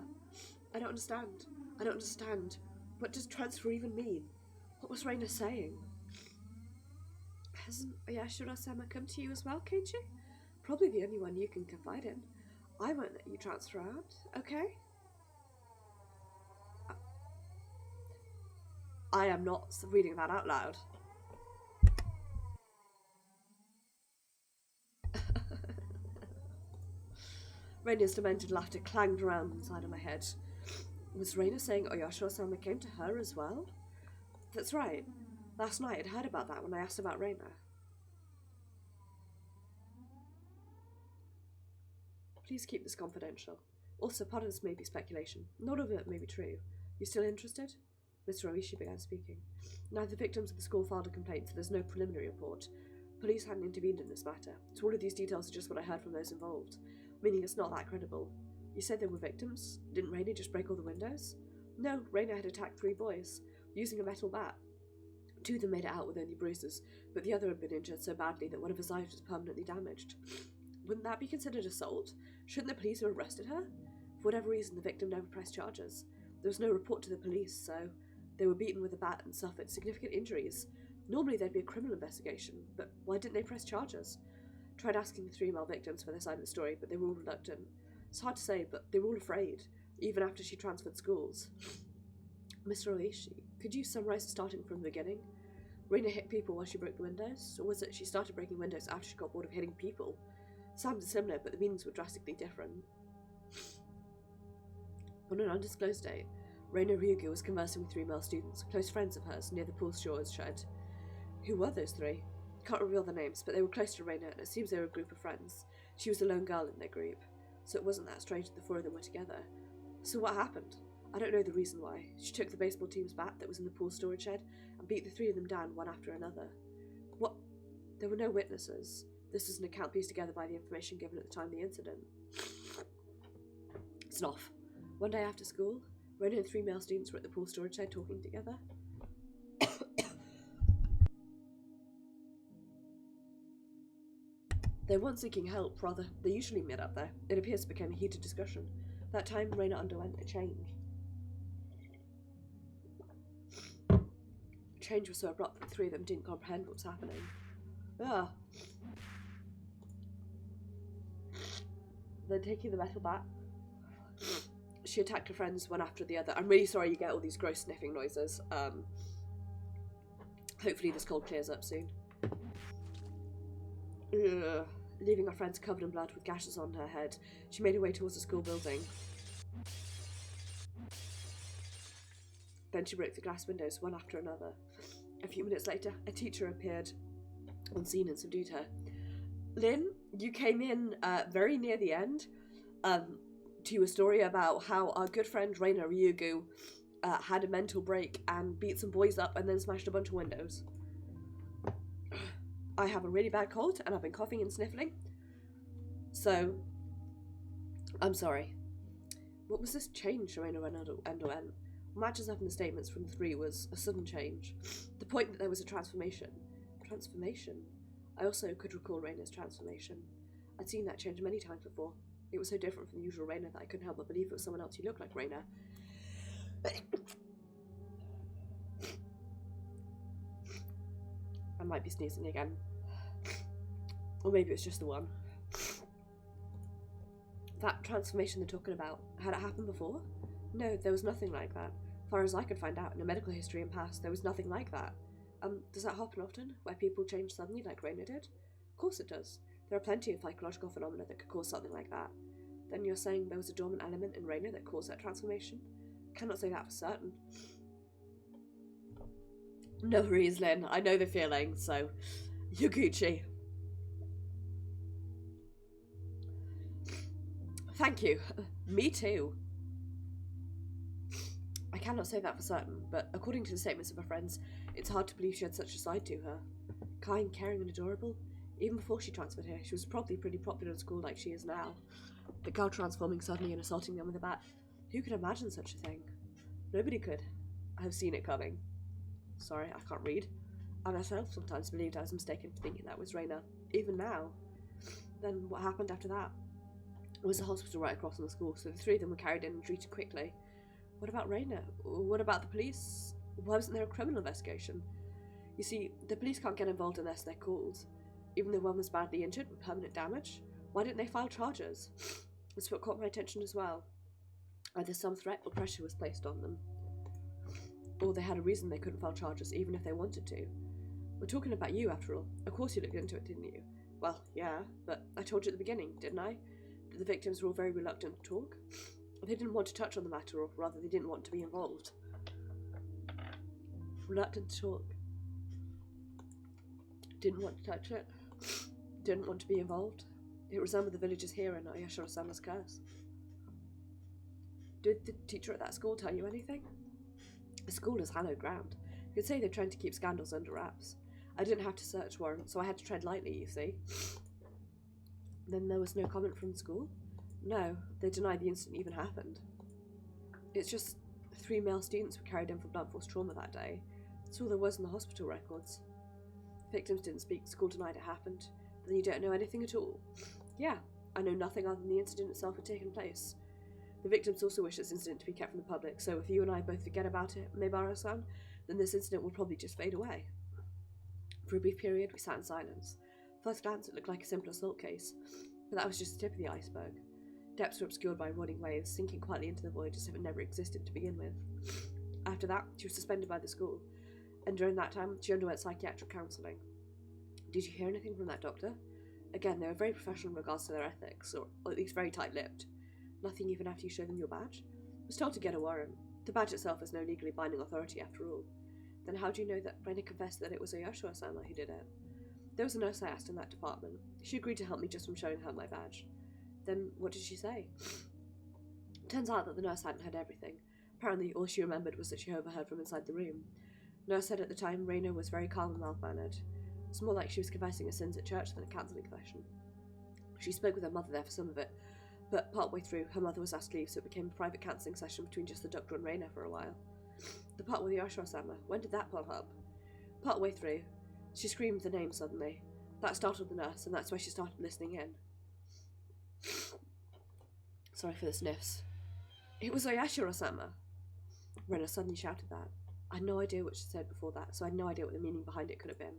I don't understand. I don't understand. What does transfer even mean? What was Reina saying? Hasn't Oyashiro-sama come to you as well, Keiichi? Probably the only one you can confide in. I won't let you transfer out, okay? I am not reading that out loud. Reina's demented laughter clanged around inside of my head. Was Reina saying Oyashiro-sama came to her as well? That's right. Last night I'd heard about that when I asked about Reina. Please keep this confidential. Also, part of this may be speculation. None of it may be true. You still interested? Mr. Oishi began speaking. Neither victims of the school filed a complaint, so there's no preliminary report. Police hadn't intervened in this matter, so all of these details are just what I heard from those involved, meaning it's not that credible. You said there were victims? Didn't Reina just break all the windows? No, Reina had attacked 3 boys, using a metal bat. 2 of them made it out with only bruises, but the other had been injured so badly that one of his eyes was permanently damaged. Wouldn't that be considered assault? Shouldn't the police have arrested her? For whatever reason, the victim never pressed charges. There was no report to the police, so they were beaten with a bat and suffered significant injuries. Normally there'd be a criminal investigation, but why didn't they press charges? Tried asking the 3 male victims for their side of the story, but they were all reluctant. It's hard to say, but they were all afraid, even after she transferred schools. Mr. Oishi, could you summarise starting from the beginning? Reina hit people while she broke the windows, or was it she started breaking windows after she got bored of hitting people? Sounded similar, but the meanings were drastically different. On an undisclosed date, Reina Ryugu was conversing with 3 male students, close friends of hers, near the pool shores shed. Who were those 3? Can't reveal their names, but they were close to Reina, and it seems they were a group of friends. She was the lone girl in their group, so it wasn't that strange that the 4 of them were together. So what happened? I don't know the reason why. She took the baseball team's bat that was in the pool storage shed and beat the 3 of them down one after another. What? There were no witnesses. This was an account pieced together by the information given at the time of the incident. Snuff. One day after school, Reina and 3 male students were at the pool storage shed talking together. They weren't seeking help, rather, they usually met up there. It appears it became a heated discussion. That time, Reina underwent a change. Change was so abrupt that the 3 of them didn't comprehend what was happening. Then taking the metal bat, she attacked her friends one after the other. I'm really sorry you get all these gross sniffing noises. Hopefully this cold clears up soon. Leaving her friends covered in blood with gashes on her head, she made her way towards the school building. Then she broke the glass windows one after another. A few minutes later, a teacher appeared on scene and subdued her. Lynn, you came in very near the end to a story about how our good friend Reina Ryugu had a mental break and beat some boys up and then smashed a bunch of windows. I have a really bad cold and I've been coughing and sniffling. So, I'm sorry. What was this change Reina underwent? What matches up in the statements from the three was a sudden change. The point that there was a transformation. Transformation? I also could recall Reina's transformation. I'd seen that change many times before. It was so different from the usual Reina that I couldn't help but believe it was someone else who looked like Reina. I might be sneezing again. Or maybe it's just the one. That transformation they're talking about, had it happened before? No, there was nothing like that. As far as I could find out in a medical history and past, there was nothing like that. Does that happen often, where people change suddenly like Reina did? Of course it does. There are plenty of psychological phenomena that could cause something like that. Then you're saying there was a dormant element in Reina that caused that transformation? Cannot say that for certain. No worries, Lynn. I know the feeling, so... Higurashi. Thank you. Me too. I cannot say that for certain, but according to the statements of her friends, it's hard to believe she had such a side to her. Kind, caring and adorable. Even before she transferred here, she was probably pretty popular in school like she is now. The girl transforming suddenly and assaulting them with a bat. Who could imagine such a thing? Nobody could. I've seen it coming. Sorry, I can't read. I myself sometimes believed I was mistaken for thinking that was Reina. Even now. Then what happened after that? It was a hospital right across from the school, so the three of them were carried in and treated quickly. What about Reina? What about the police? Why wasn't there a criminal investigation? You see, the police can't get involved unless they're called. Even though one was badly injured with permanent damage, why didn't they file charges? That's what caught my attention as well. Either some threat or pressure was placed on them. Or they had a reason they couldn't file charges even if they wanted to. We're talking about you, after all. Of course you looked into it, didn't you? Well, yeah, but I told you at the beginning, didn't I? That the victims were all very reluctant to talk. They didn't want to touch on the matter, or rather they didn't want to be involved. Reluctant to talk. Didn't want to touch it. Didn't want to be involved. It resembled the villagers here in Oyashiro-sama's curse. Did the teacher at that school tell you anything? The school is hallowed ground. You could say they're trying to keep scandals under wraps. I didn't have to search warrant, so I had to tread lightly, you see. Then there was no comment from the school? No, they denied the incident even happened. It's just 3 male students were carried in for blunt force trauma that day. That's all there was in the hospital records. Victims didn't speak, the school denied it happened. Then you don't know anything at all? Yeah, I know nothing other than the incident itself had taken place. The victims also wish this incident to be kept from the public, so if you and I both forget about it, Maebara-san, then this incident will probably just fade away. For a brief period, we sat in silence. First glance, it looked like a simple assault case, but that was just the tip of the iceberg. Depths were obscured by running waves, sinking quietly into the void as if it never existed to begin with. After that, she was suspended by the school, and during that time, she underwent psychiatric counselling. Did you hear anything from that doctor? Again, they were very professional in regards to their ethics, or at least very tight-lipped. Nothing even after you showed them your badge? I was told to get a warrant. The badge itself has no legally binding authority after all. Then how do you know that Reina confessed that it was Oyashiro-sama who did it? There was a nurse I asked in that department. She agreed to help me just from showing her my badge. Then what did she say? Turns out that the nurse hadn't heard everything. Apparently all she remembered was that she overheard from inside the room. Nurse said at the time Reina was very calm and mild-mannered. It was more like she was confessing her sins at church than a counselling session. She spoke with her mother there for some of it, but partway through, her mother was asked to leave, so it became a private counselling session between just the doctor and Reina for a while. The part with Oyashiro-sama, when did that pop up? Partway through, she screamed the name suddenly. That startled the nurse, and that's why she started listening in. Sorry for the sniffs. It was Oyashiro-sama. Reina suddenly shouted that. I had no idea what she said before that, so I had no idea what the meaning behind it could have been.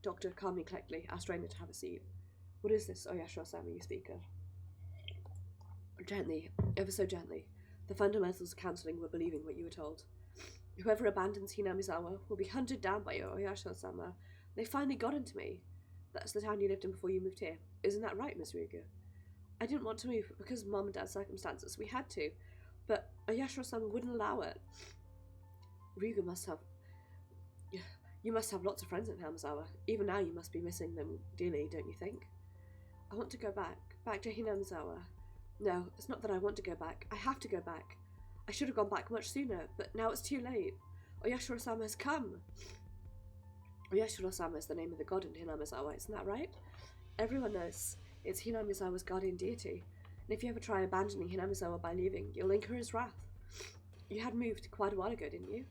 Doctor, calmly, collectedly, asked Reina to have a seat. What is this, Oyashiro-sama, you speak of? Gently, ever so gently. The fundamentals of counselling were believing what you were told. Whoever abandons Hinamizawa will be hunted down by Oyashiro-sama. They finally got into me. That's the town you lived in before you moved here. Isn't that right, Miss Ryugu? I didn't want to move because of Mom and Dad's circumstances. We had to. But Oyashiro-sama wouldn't allow it. Ryuga must have... You must have lots of friends in Hinamizawa. Even now you must be missing them dearly, don't you think? I want to go back to Hinamizawa. No, it's not that I want to go back. I have to go back. I should have gone back much sooner, but now it's too late. Oyashiro-sama has come. Oyashiro-sama is the name of the god in Hinamizawa, isn't that right? Everyone knows it's Hinamizawa's guardian deity, and if you ever try abandoning Hinamizawa by leaving, you'll incur his wrath. You had moved quite a while ago, didn't you?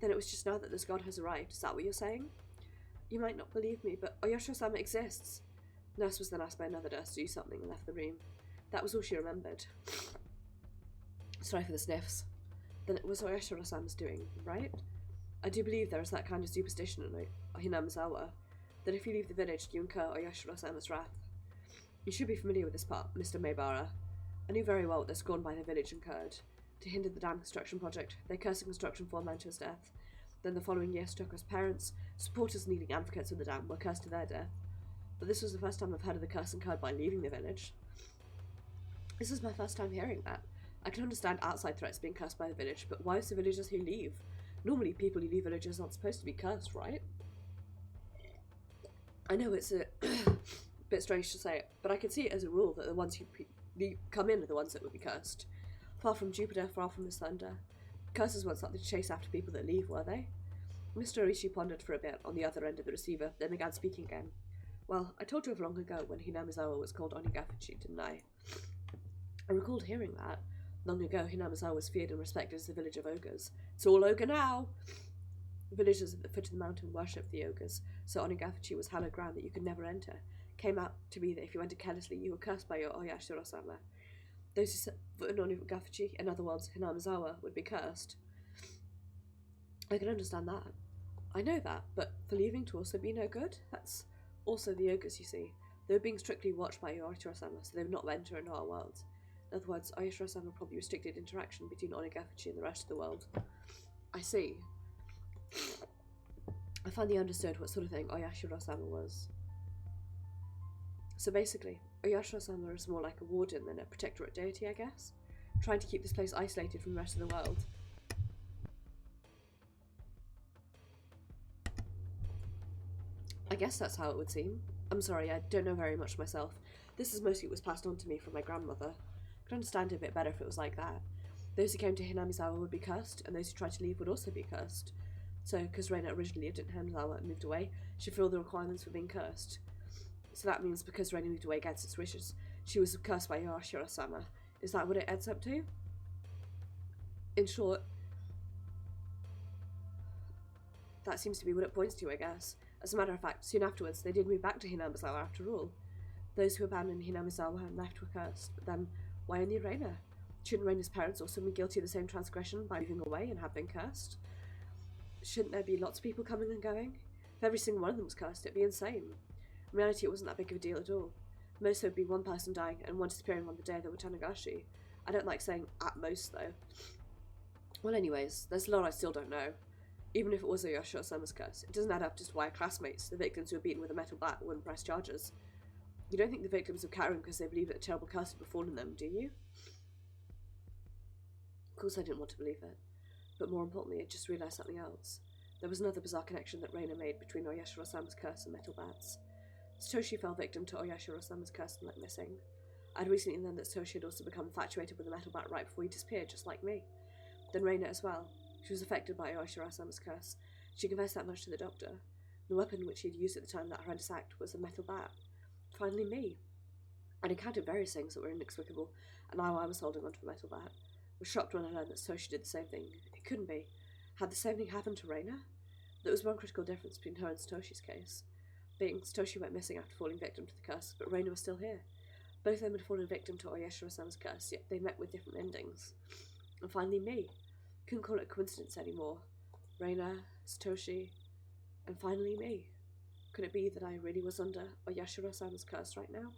Then it was just now that this god has arrived, is that what you're saying? You might not believe me, but Oyashiro-sama exists. Nurse was then asked by another nurse to do something and left the room. That was all she remembered. Sorry for the sniffs. Then it was Oyashiro-sama's doing, right? I do believe there is that kind of superstition in Hinamizawa, that if you leave the village, you incur Oyashiro-sama's wrath. You should be familiar with this part, Mr. Maebara. I knew very well what the scorn by the village incurred. To hinder the dam construction project, they cursed the construction foreman to his death. Then the following year, Stoker's parents, supporters and leading advocates of the dam, were cursed to their death. But this was the first time I've heard of the curse incurred by leaving the village. This is my first time hearing that. I can understand outside threats being cursed by the village, but why is the villagers who leave? Normally people who leave villages aren't supposed to be cursed, right? I know it's a bit strange to say it, but I can see it as a rule that the ones who come in are the ones that would be cursed. Far from Jupiter, far from his thunder. Curses weren't something to chase after people that leave, were they? Mr. Orishi pondered for a bit on the other end of the receiver, then began speaking again. Well, I told you of long ago when Hinamizawa was called Onikakushi, didn't I? I recalled hearing that. Long ago, Hinamizawa was feared and respected as the village of ogres. It's all ogre now! Villagers at the foot of the mountain worshipped the ogres, so Onikakushi was hallowed ground that you could never enter. Came out to be that if you entered carelessly, you were cursed by your Oyashiro-sama. Those who set foot on Onikakushi, in other words, Hinamizawa, would be cursed. I can understand that. I know that, but for leaving to also be no good? That's also the ogres, you see. They were being strictly watched by Oyashiro-sama, so they would not enter into our world. In other words, Oyashiro-sama probably restricted interaction between Onikakushi and the rest of the world. I see. I finally understood what sort of thing Oyashiro-sama was. So basically, Oyashiro-sama is more like a warden than a protectorate deity, I guess. Trying to keep this place isolated from the rest of the world. I guess that's how it would seem. I'm sorry, I don't know very much myself. This is mostly what was passed on to me from my grandmother. I could understand it a bit better if it was like that. Those who came to Hinamizawa would be cursed, and those who tried to leave would also be cursed. So, because Reina originally lived in Hinamizawa and moved away, she fulfilled the requirements for being cursed. So that means because Reina moved away against its wishes, she was cursed by Oyashiro-sama. Is that what it adds up to? In short, that seems to be what it points to, I guess. As a matter of fact, soon afterwards, they did move back to Hinamizawa after all. Those who abandoned Hinamizawa and left were cursed, but then, why only Reina? Shouldn't Reina's parents also be guilty of the same transgression by moving away and have been cursed? Shouldn't there be lots of people coming and going? If every single one of them was cursed, it'd be insane. In reality, it wasn't that big of a deal at all. Most would be one person dying and one disappearing on the day they were Tanagashi. I don't like saying at most, though. Well, anyways, there's a lot I still don't know. Even if it was Oyashiro-sama's curse, it doesn't add up just why classmates, the victims who were beaten with a metal bat, wouldn't press charges. You don't think the victims were cowering because they believe that a terrible curse had befallen them, do you? Of course I didn't want to believe it. But more importantly, I just realised something else. There was another bizarre connection that Reina made between Oyashiro-sama's curse and metal bats. Satoshi fell victim to Oyashiro-sama's curse and went missing. I'd recently learned that Satoshi had also become infatuated with a metal bat right before he disappeared, just like me. Then Reina as well. She was affected by Oyashiro-sama's curse. She confessed that much to the doctor. The weapon which he had used at the time of that horrendous act was a metal bat. Finally me. I'd encountered various things that were inexplicable, and now I was holding onto a metal bat. I was shocked when I learned that Satoshi did the same thing. It couldn't be. Had the same thing happened to Reina? There was one critical difference between her and Satoshi's case. Satoshi went missing after falling victim to the curse, but Reina was still here. Both of them had fallen victim to Oyashiro-sama's curse, yet they met with different endings. And finally me. Couldn't call it a coincidence anymore. Reina, Satoshi, and finally me. Could it be that I really was under Oyashiro-sama's curse right now?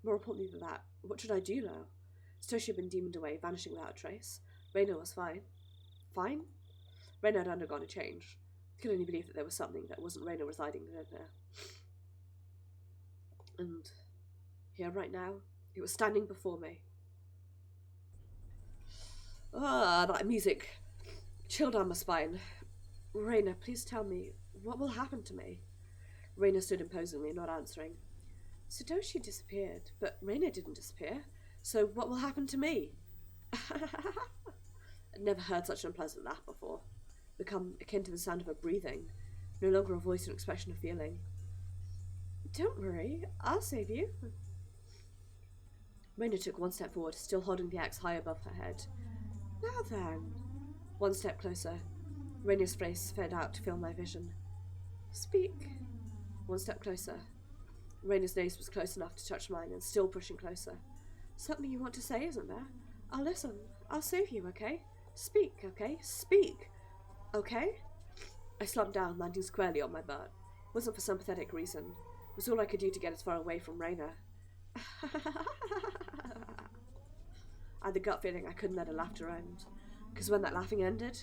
More importantly than that, what should I do now? Satoshi had been demoned away, vanishing without a trace. Reina was fine. Fine? Reina had undergone a change. I could only believe that there was something that wasn't Reina residing within her. And here, right now, it was standing before me. Ah, that music chilled down my spine. Raina, please tell me, what will happen to me? Raina stood imposingly, not answering. Satoshi disappeared, but Raina didn't disappear. So what will happen to me? I'd never heard such an unpleasant laugh before. Become akin to the sound of her breathing, no longer a voice or expression of feeling. Don't worry, I'll save you. Raina took one step forward, still holding the axe high above her head. Now then. One step closer. Raina's face fed out to fill my vision. Speak. One step closer. Raina's nose was close enough to touch mine, and still pushing closer. Something you want to say, isn't there? I'll listen. I'll save you, okay? Speak, okay? Speak! Okay? I slumped down, landing squarely on my butt. It wasn't for some pathetic reason. It was all I could do to get as far away from Raina. I had the gut feeling I couldn't let her laughter end. Because when that laughing ended...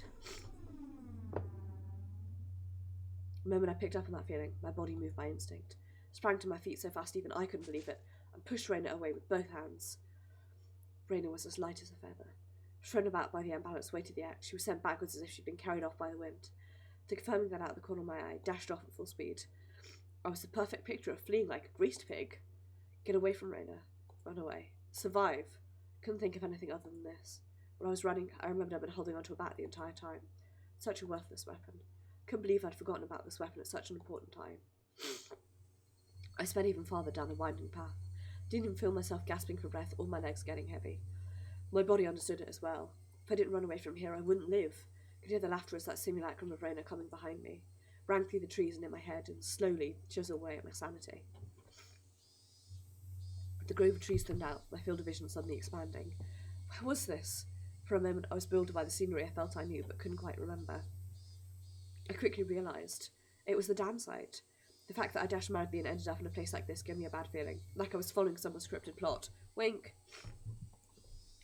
The moment I picked up on that feeling, my body moved by instinct. Sprang to my feet so fast even I couldn't believe it, and pushed Raina away with both hands. Raina was as light as a feather. Thrown about by the unbalanced weight of the axe, she was sent backwards as if she'd been carried off by the wind. To confirming that out of the corner of my eye, dashed off at full speed. I was the perfect picture of fleeing like a greased pig. Get away from Raina. Run away. Survive. Couldn't think of anything other than this. When I was running, I remembered I'd been holding onto a bat the entire time. Such a worthless weapon. Couldn't believe I'd forgotten about this weapon at such an important time. I sped even farther down the winding path. Didn't even feel myself gasping for breath or my legs getting heavy. My body understood it as well. If I didn't run away from here, I wouldn't live. Could hear the laughter as that simulacrum of Raina coming behind me. Rang through the trees and in my head, and slowly chisel away at my sanity. The grove of trees thinned out, my field of vision suddenly expanding. Where was this? For a moment I was bewildered by the scenery I felt I knew, but couldn't quite remember. I quickly realised. It was the dam site. The fact that I dashed madly and ended up in a place like this gave me a bad feeling, like I was following some scripted plot. Wink!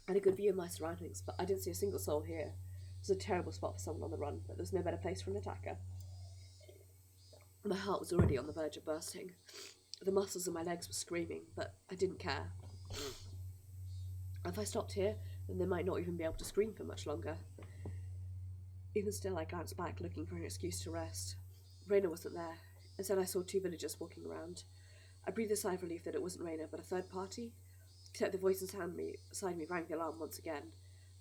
I had a good view of my surroundings, but I didn't see a single soul here. It was a terrible spot for someone on the run, but there was no better place for an attacker. My heart was already on the verge of bursting. The muscles in my legs were screaming, but I didn't care. If I stopped here, then they might not even be able to scream for much longer. Even still, I glanced back, looking for an excuse to rest. Raina wasn't there. Instead, I saw two villagers walking around. I breathed a sigh of relief that it wasn't Raina, but a third party. Except the voice beside me rang the alarm once again.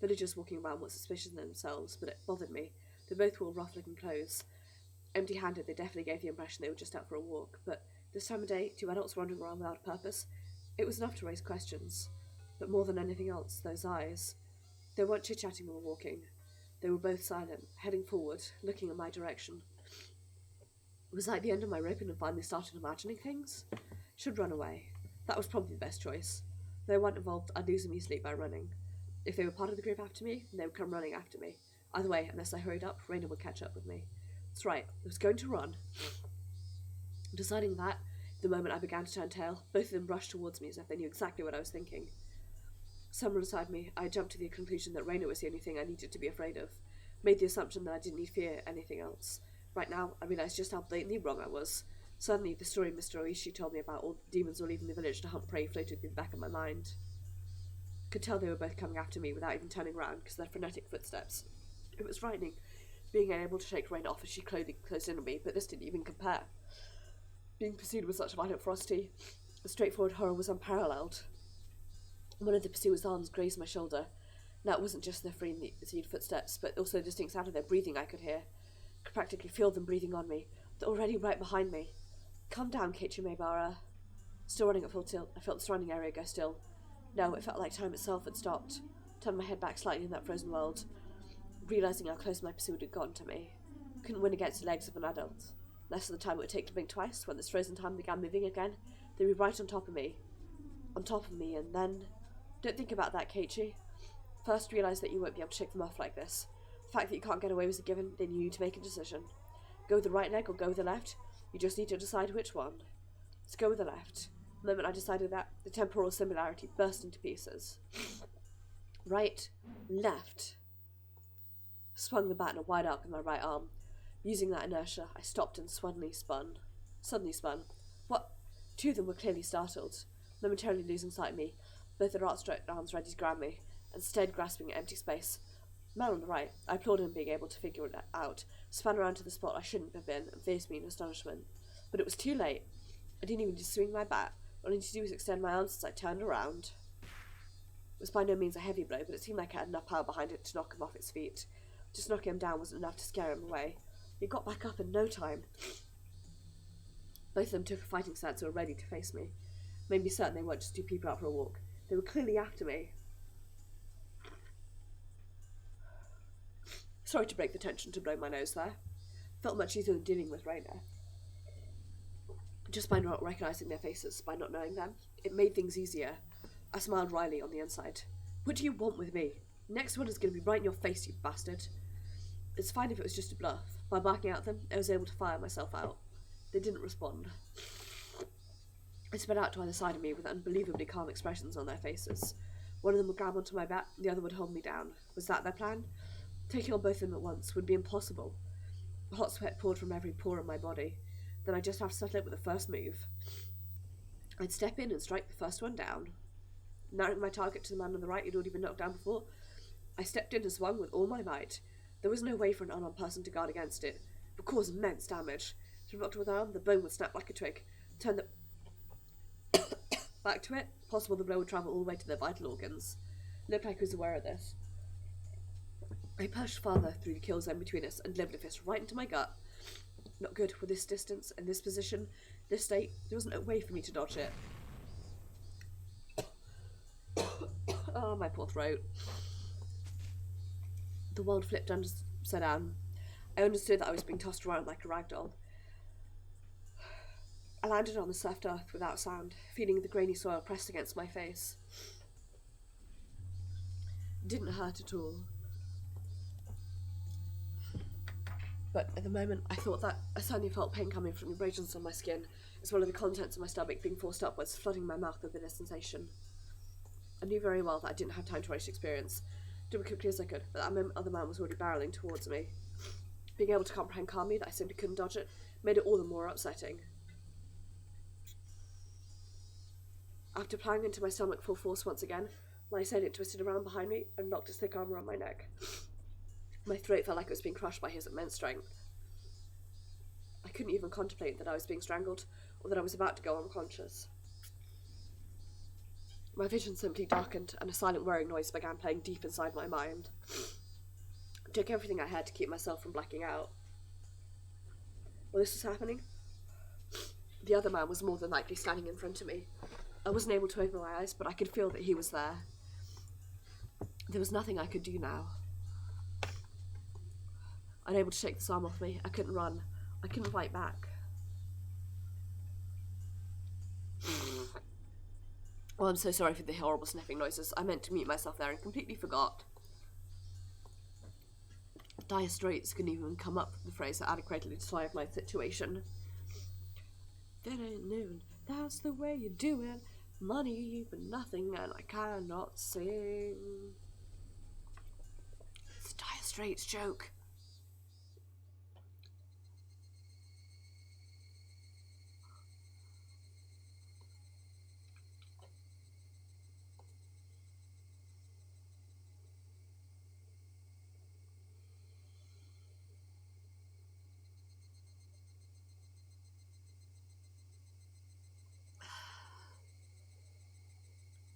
Villagers walking around weren't suspicious in themselves, but it bothered me. They both wore rough-looking clothes. Empty-handed, they definitely gave the impression they were just out for a walk, but this time of day, two adults wandering around without a purpose, it was enough to raise questions. But more than anything else, those eyes. They weren't chit-chatting or walking. They were both silent, heading forward, looking in my direction. Was I at the end of my rope and had finally started imagining things? Should run away. That was probably the best choice. If they weren't involved, I'd lose them easily by running. If they were part of the group after me, then they would come running after me. Either way, unless I hurried up, Raina would catch up with me. That's right, I was going to run. Deciding that, the moment I began to turn tail, both of them rushed towards me as if they knew exactly what I was thinking. Somewhere beside me, I jumped to the conclusion that Raina was the only thing I needed to be afraid of. Made the assumption that I didn't need fear anything else. Right now, I realised just how blatantly wrong I was. Suddenly, the story Mr. Oishi told me about all the demons all leaving the village to hunt prey floated through the back of my mind. Could tell they were both coming after me without even turning round because of their frenetic footsteps. It was frightening, being unable to shake Raina off as she closed in on me, but this didn't even compare. Being pursued with such violent ferocity, the straightforward horror was unparalleled. One of the pursuers' arms grazed my shoulder. Now it wasn't just their freeing footsteps, but also the distinct sound of their breathing I could hear. I could practically feel them breathing on me. They're already right behind me. Calm down, Keiichi Maebara. Still running at full tilt, I felt the surrounding area go still. No, it felt like time itself had stopped. Turned my head back slightly in that frozen world, realising how close my pursuer had gotten to me. Couldn't win against the legs of an adult. Less of the time it would take to blink twice. When this frozen time began moving again, they'd be right on top of me. On top of me, and then... Don't think about that, Keiichi. First, realise that you won't be able to shake them off like this. The fact that you can't get away was a given, then you need to make a decision. Go with the right leg or go with the left? You just need to decide which one. Let's go with the left. The moment I decided that, the temporal similarity burst into pieces. Right, left. Swung the bat in a wide arc with my right arm. Using that inertia, I stopped and suddenly spun. What? Two of them were clearly startled, momentarily losing sight of me, both their outstretched arms ready to grab me, instead grasping at empty space. Man on the right, I applauded him being able to figure it out, spun around to the spot I shouldn't have been, and faced me in astonishment. But it was too late. I didn't even just swing my bat. All I needed to do was extend my arms as I turned around. It was by no means a heavy blow, but it seemed like I had enough power behind it to knock him off his feet. Just knocking him down wasn't enough to scare him away. He got back up in no time. Both of them took a fighting stance and were ready to face me. Made me certain they weren't just two people out for a walk. They were clearly after me. Sorry to break the tension, to blow my nose there. Felt much easier than dealing with Raina. Just by not recognising their faces, by not knowing them, it made things easier. I smiled wryly on the inside. What do you want with me? Next one is going to be right in your face, you bastard. It's fine if it was just a bluff. By barking at them, I was able to fire myself out. They didn't respond. They spread out to either side of me with unbelievably calm expressions on their faces. One of them would grab onto my back, the other would hold me down. Was that their plan? Taking on both of them at once would be impossible. Hot sweat poured from every pore in my body. Then I'd just have to settle it with the first move. I'd step in and strike the first one down. Narrowing my target to the man on the right who'd already been knocked down before, I stepped in and swung with all my might. There was no way for an unarmed person to guard against it. It would cause immense damage. To block with an arm, the bone would snap like a twig. Turn the back to it, possible the blow would travel all the way to their vital organs. It looked like I was aware of this. I pushed farther through the kill zone between us and delivered a fist right into my gut. Not good with this distance and this position, this state. There wasn't a way for me to dodge it. Oh, my poor throat. The world flipped upside down. I understood that I was being tossed around like a rag doll. I landed on the soft earth without sound, feeling the grainy soil pressed against my face. It didn't hurt at all. But at the moment, I thought that I suddenly felt pain coming from the abrasions on my skin, as well as the contents of my stomach being forced upwards, flooding my mouth with bitter sensation. I knew very well that I didn't have time to relish the experience. Do it quickly as I could, but that other man was already barreling towards me. Being able to comprehend calmly that I simply couldn't dodge it made it all the more upsetting. After plowing into my stomach full force once again, my assailant twisted around behind me and knocked his thick arm around my neck. My throat felt like it was being crushed by his immense strength. I couldn't even contemplate that I was being strangled or that I was about to go unconscious. My vision simply darkened and a silent whirring noise began playing deep inside my mind. I took everything I had to keep myself from blacking out. While this was happening, the other man was more than likely standing in front of me. I wasn't able to open my eyes, but I could feel that he was there. There was nothing I could do now. Unable to shake this arm off me, I couldn't run. I couldn't fight back. Oh, I'm so sorry for the horrible sniffing noises. I meant to mute myself there and completely forgot. Dire straits couldn't even come up with the phrase that adequately described my situation. Then at noon, that's the way you do it. Money, but nothing, and I cannot sing. It's a Dire Straits joke.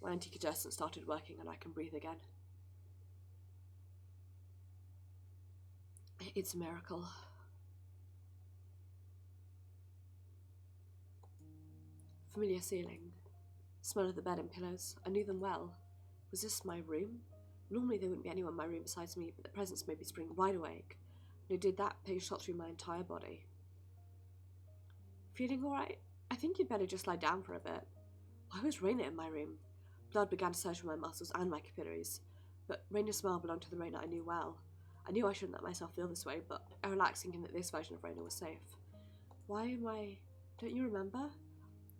My anticongestant started working and I can breathe again. It's a miracle. Familiar ceiling. Smell of the bed and pillows. I knew them well. Was this my room? Normally there wouldn't be anyone in my room besides me, but the presence made me spring wide awake. And it did that, pain shot through my entire body. Feeling alright? I think you'd better just lie down for a bit. Why was Raina in my room? Blood began to surge from my muscles and my capillaries, but Raina's smell belonged to the Raina I knew well. I knew I shouldn't let myself feel this way, but I relaxed thinking that this version of Raina was safe. Why am I... Don't you remember?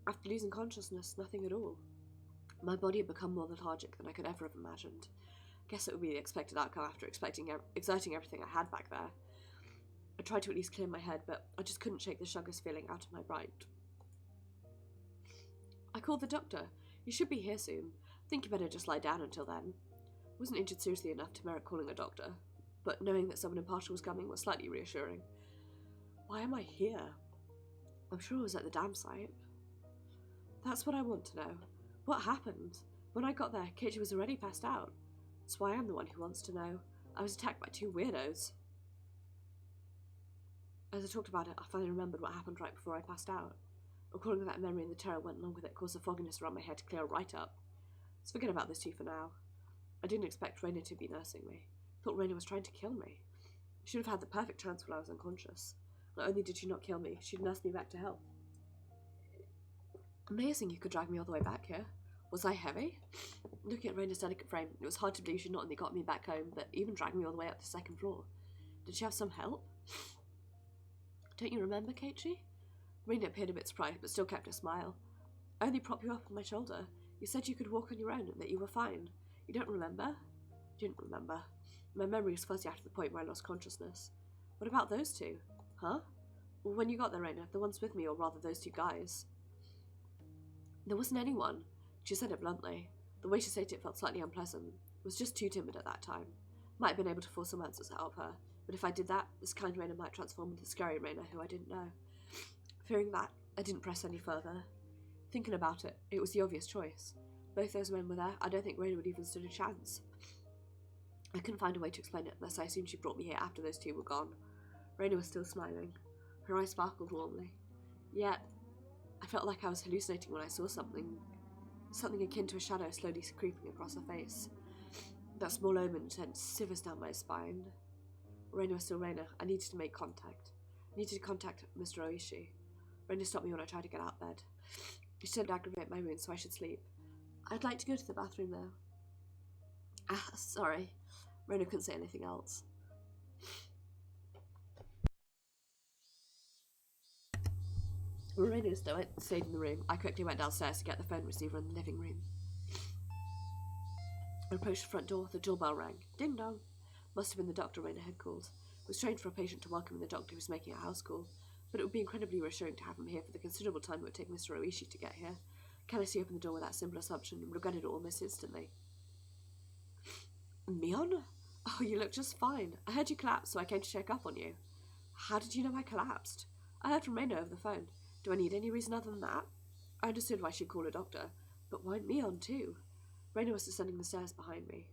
After losing consciousness, nothing at all. My body had become more lethargic than I could ever have imagined. Guess it would be the expected outcome after exerting everything I had back there. I tried to at least clear my head, but I just couldn't shake the shuggers feeling out of my brain. I called the doctor. He should be here soon. I think you better just lie down until then. Wasn't injured seriously enough to merit calling a doctor, but knowing that someone impartial was coming was slightly reassuring. Why am I here? I'm sure it was at the dam site. That's what I want to know. What happened? When I got there, Keiichi was already passed out. That's why I'm the one who wants to know. I was attacked by 2 weirdos. As I talked about it, I finally remembered what happened right before I passed out. Recalling that memory and the terror went along with it caused a fogginess around my head to clear right up. Let's forget about those 2 for now. I didn't expect Raina to be nursing me. Thought Raina was trying to kill me. She should have had the perfect chance while I was unconscious. Not only did she not kill me, she'd nursed me back to health. Amazing you could drag me all the way back here. Was I heavy? Looking at Raina's delicate frame, it was hard to believe she'd not only got me back home, but even dragged me all the way up to the 2nd floor. Did she have some help? Don't you remember, Keiichi? Raina appeared a bit surprised, but still kept her smile. I only propped you up on my shoulder. You said you could walk on your own and that you were fine. You don't remember? Didn't remember. My memory is fuzzy after the point where I lost consciousness. What about those 2? Huh? Well, when you got there, Raina, the ones with me, or rather those 2 guys. There wasn't anyone. She said it bluntly. The way she said it felt slightly unpleasant. I was just too timid at that time. Might have been able to force some answers out of her, but if I did that, this kind Raina might transform into the scary Raina who I didn't know. Fearing that, I didn't press any further. Thinking about it, it was the obvious choice. Both those men were there. I don't think Raina would even stood a chance. I couldn't find a way to explain it unless I assumed she brought me here after those 2 were gone. Raina was still smiling. Her eyes sparkled warmly. Yet, I felt like I was hallucinating when I saw something akin to a shadow slowly creeping across her face. That small omen sent shivers down my spine. Raina was still Raina. I needed to make contact. I needed to contact Mr. Oishi. Raina stopped me when I tried to get out of bed. She said to aggravate my wounds so I should sleep. I'd like to go to the bathroom though. Sorry. Raina couldn't say anything else. When Raina stayed in the room, I quickly went downstairs to get the phone receiver in the living room. I approached the front door, the doorbell rang. Ding dong. Must have been the doctor Raina had called. It was strange for a patient to welcome the doctor who was making a house call, but it would be incredibly reassuring to have him here for the considerable time it would take Mr. Oishi to get here. Carelessly opened the door with that simple assumption and regretted it almost instantly. Mion? Oh, you look just fine. I heard you collapse, so I came to check up on you. How did you know I collapsed? I heard from Raina over the phone. Do I need any reason other than that? I understood why she'd call a doctor, but why Mion too? Raina was descending the stairs behind me.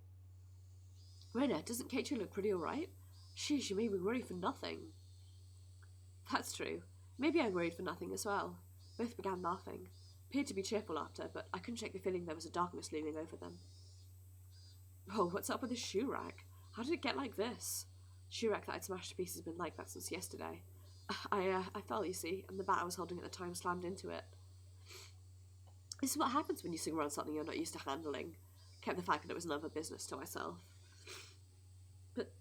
Raina, doesn't Keiichi look pretty alright? Sheesh, you made me worry for nothing. That's true. Maybe I worried for nothing as well. Both began laughing. Appeared to be cheerful laughter, but I couldn't shake the feeling there was a darkness looming over them. Oh, what's up with this shoe rack? How did it get like this? Shoe rack that I'd smashed to pieces had been like that since yesterday. I fell, you see, and the bat I was holding at the time slammed into it. This is what happens when you swing around something you're not used to handling. Kept the fact that it was none of my business to myself. But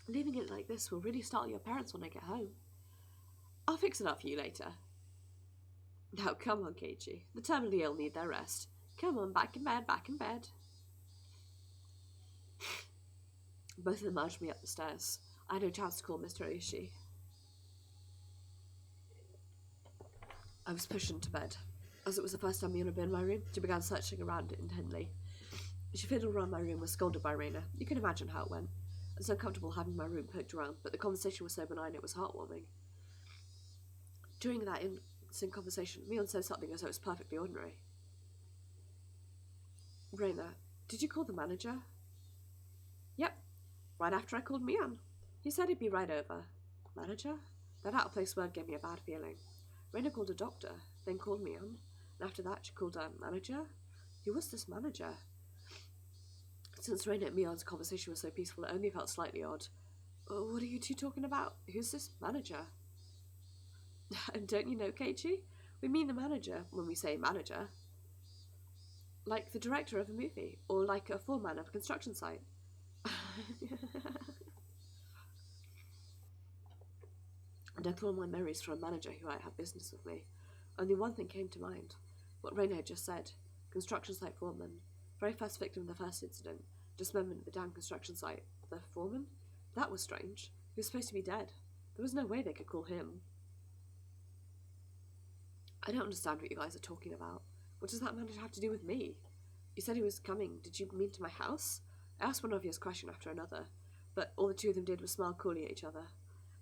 leaving it like this will really startle your parents when I get home. I'll fix it up for you later. Now, come on, Keiichi. The terminally ill need their rest. Come on, back in bed, back in bed. Both of them urged me up the stairs. I had no chance to call Mr. Oishi. I was pushed into bed. As it was the first time Mion had been in my room, she began searching around it intently. She fiddled around my room, was scolded by Raina. You can imagine how it went. It was uncomfortable having my room poked around, but the conversation was so benign it was heartwarming. During that instant conversation, Mion said something as though it was perfectly ordinary. Raina, did you call the manager? Yep, right after I called Mion. He said he'd be right over. Manager? That out-of-place word gave me a bad feeling. Raina called a doctor, then called Mion, and after that she called a manager? Who was this manager? Since Raina and Mion's conversation was so peaceful, it only felt slightly odd. What are you two talking about? Who's this manager? And don't you know, Keiichi? We mean the manager when we say manager. Like the director of a movie, or like a foreman of a construction site. And I threw on my memories for a manager who might have business with me. Only one thing came to mind. What Raina had just said. Construction site foreman. Very first victim of the first incident. Dismemberment at the damn construction site. The foreman? That was strange. He was supposed to be dead. There was no way they could call him. I don't understand what you guys are talking about. What does that manager have to do with me? You said he was coming. Did you mean to my house? I asked one obvious question after another, but all the two of them did was smile coolly at each other.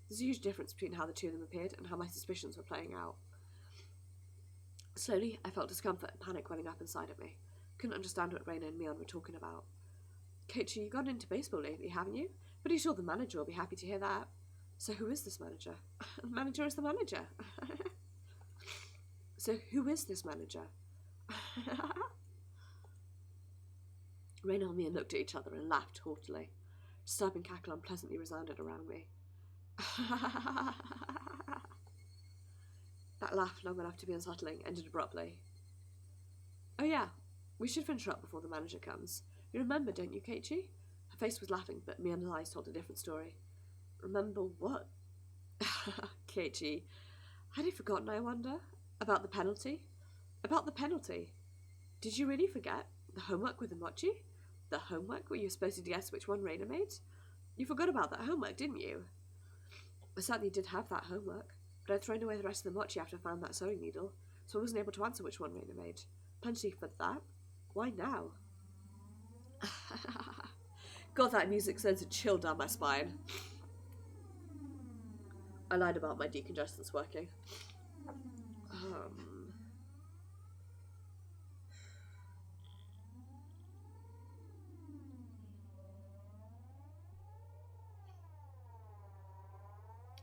There's a huge difference between how the two of them appeared and how my suspicions were playing out. Slowly, I felt discomfort and panic welling up inside of me. Couldn't understand what Reina and Mion were talking about. Keiichi, you've gotten into baseball lately, haven't you? Pretty sure the manager will be happy to hear that. So who is this manager? The manager is the manager. So who is this manager? Reina and Mion looked at each other and laughed haughtily. Disturbing cackle unpleasantly resounded around me. That laugh, long enough to be unsettling, ended abruptly. Oh yeah, we should finish up before the manager comes. You remember, don't you, Keiichi? Her face was laughing, but Mion's eyes told a different story. Remember what? Keiichi, had you forgotten, I wonder? About the penalty? About the penalty? Did you really forget? The homework with the mochi? The homework where you were supposed to guess which one Reina made? You forgot about that homework, didn't you? I certainly did have that homework, but I'd thrown away the rest of the mochi after I found that sewing needle, so I wasn't able to answer which one Reina made. Plenty for that. Why now? God, that music sends a chill down my spine. I lied about my decongestants working.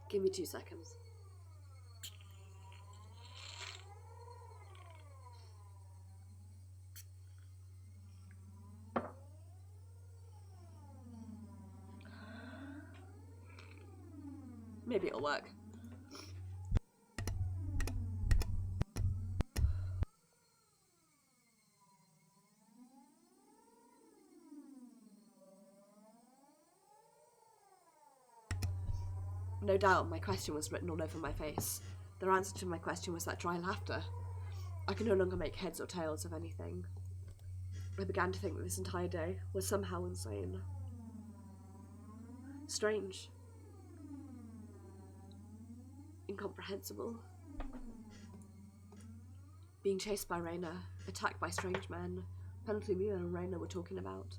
Give me 2 seconds. Maybe it'll work. No doubt my question was written all over my face. Their answer to my question was that dry laughter. I could no longer make heads or tails of anything. I began to think that this entire day was somehow insane. Strange. Incomprehensible. Being chased by Reina, attacked by strange men, penalty Mia and Reina were talking about.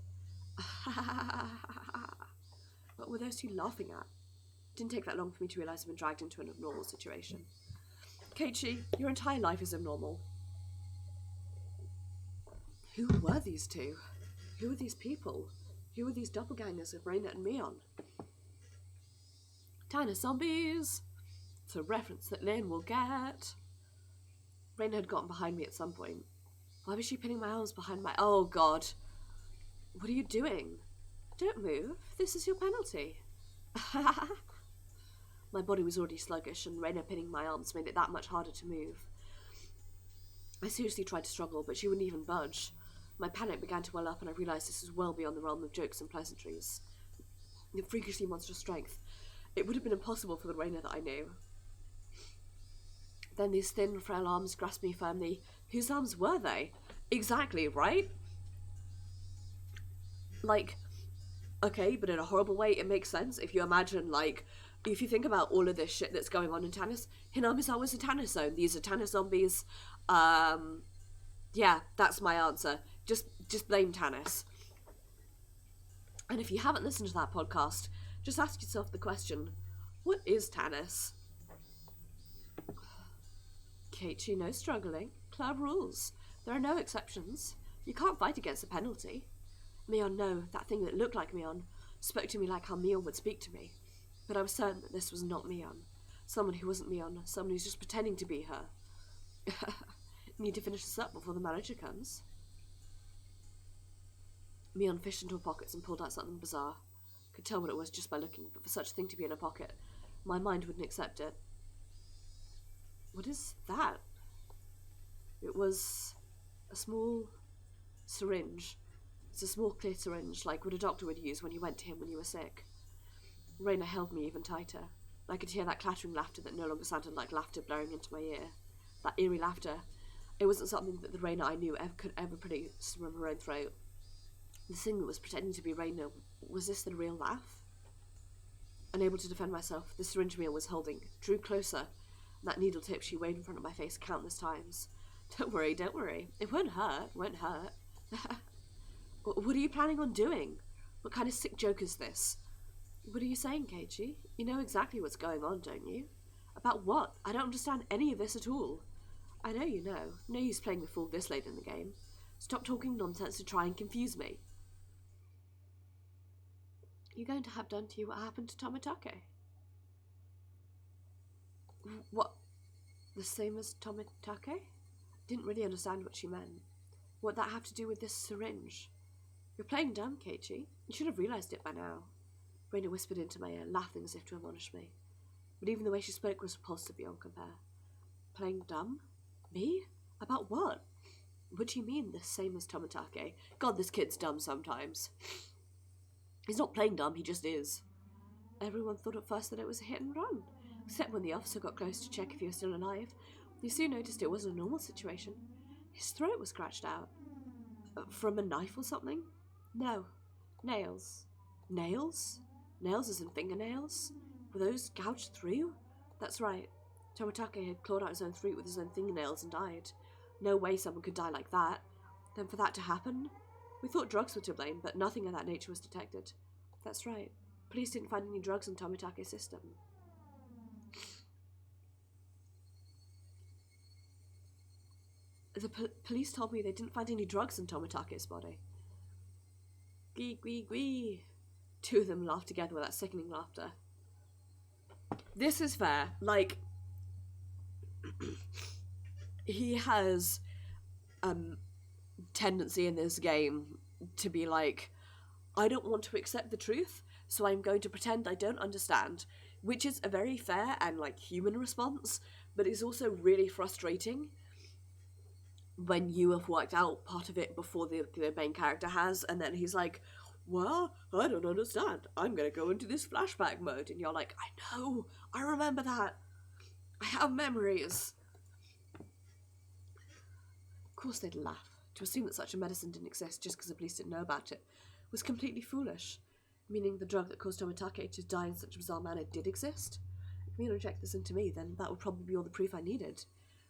What were those two laughing at? It didn't take that long for me to realise I'd been dragged into an abnormal situation. Keiichi, your entire life is abnormal. Who were these two? Who were these people? Who were these doppelgangers of Reina and Mion? Tiny zombies! It's a reference that Lynn will get. Reina had gotten behind me at some point. Why was she pinning my arms behind my... Oh, God. What are you doing? Don't move. This is your penalty. My body was already sluggish, and Reina pinning my arms made it that much harder to move. I seriously tried to struggle, but she wouldn't even budge. My panic began to well up, and I realised this was well beyond the realm of jokes and pleasantries. The freakishly monstrous strength. It would have been impossible for the Reina that I knew. Then these thin, frail arms grasped me firmly. Whose arms were they? Exactly, right? Like, okay, but in a horrible way, it makes sense. If you imagine, like, if you think about all of this shit that's going on in Tannis, Hinamizawa was a Tannis zone. These are Tannis zombies. Yeah, that's my answer. Just blame Tannis. And if you haven't listened to that podcast, just ask yourself the question, what is Tannis? Keiichi, no struggling. Club rules. There are no exceptions. You can't fight against a penalty. Mion, no, that thing that looked like Mion, spoke to me like how Mion would speak to me. But I was certain that this was not Mion. Someone who wasn't Mion. Someone who's just pretending to be her. Need to finish this up before the manager comes. Mion fished into her pockets and pulled out something bizarre. Could tell what it was just by looking, but for such a thing to be in a pocket, my mind wouldn't accept it. What is that? It was a small syringe. It's a small clear syringe, like what a doctor would use when you went to him when you were sick. Reina held me even tighter. I could hear that clattering laughter that no longer sounded like laughter blaring into my ear. That eerie laughter. It wasn't something that the Reina I knew could ever produce from her own throat. The thing that was pretending to be Reina, was this the real laugh? Unable to defend myself, the syringe Mia was holding drew closer, and that needle tip she waved in front of my face countless times. Don't worry. It won't hurt. What are you planning on doing? What kind of sick joke is this? What are you saying, Keiichi? You know exactly what's going on, don't you? About what? I don't understand any of this at all. I know you know. No use playing the fool this late in the game. Stop talking nonsense to try and confuse me. You're going to have done to you what happened to Tomitake? What? The same as Tomitake? Didn't really understand what she meant. What'd that have to do with this syringe? You're playing dumb, Keiichi. You should have realised it by now. Reina whispered into my ear, laughing as if to admonish me. But even the way she spoke was repulsive beyond compare. Playing dumb? Me? About what? What do you mean, the same as Tomitake? God, this kid's dumb sometimes. He's not playing dumb, he just is. Everyone thought at first that it was a hit and run, except when the officer got close to check if he was still alive. He soon noticed it wasn't a normal situation. His throat was scratched out. From a knife or something? No. Nails. Nails? Nails as in fingernails? Were those gouged through? That's right. Tomitake had clawed out his own throat with his own fingernails and died. No way someone could die like that. Then for that to happen? We thought drugs were to blame, but nothing of that nature was detected. That's right. Police didn't find any drugs in Tomitake's system. The police told me they didn't find any drugs in Tomitake's body. Gwee, gwee, gwee. Two of them laughed together with that sickening laughter. This is fair. Like, he has tendency in this game to be like, I don't want to accept the truth, so I'm going to pretend I don't understand, which is a very fair and like human response, but it's also really frustrating when you have worked out part of it before the main character has, and then he's like, well, I don't understand. I'm going to go into this flashback mode. And you're like, I know. I remember that. I have memories. Of course they'd laugh. To assume that such a medicine didn't exist just because the police didn't know about it was completely foolish. Meaning the drug that caused Tomitake to die in such a bizarre manner did exist. If you inject this into me, then that would probably be all the proof I needed.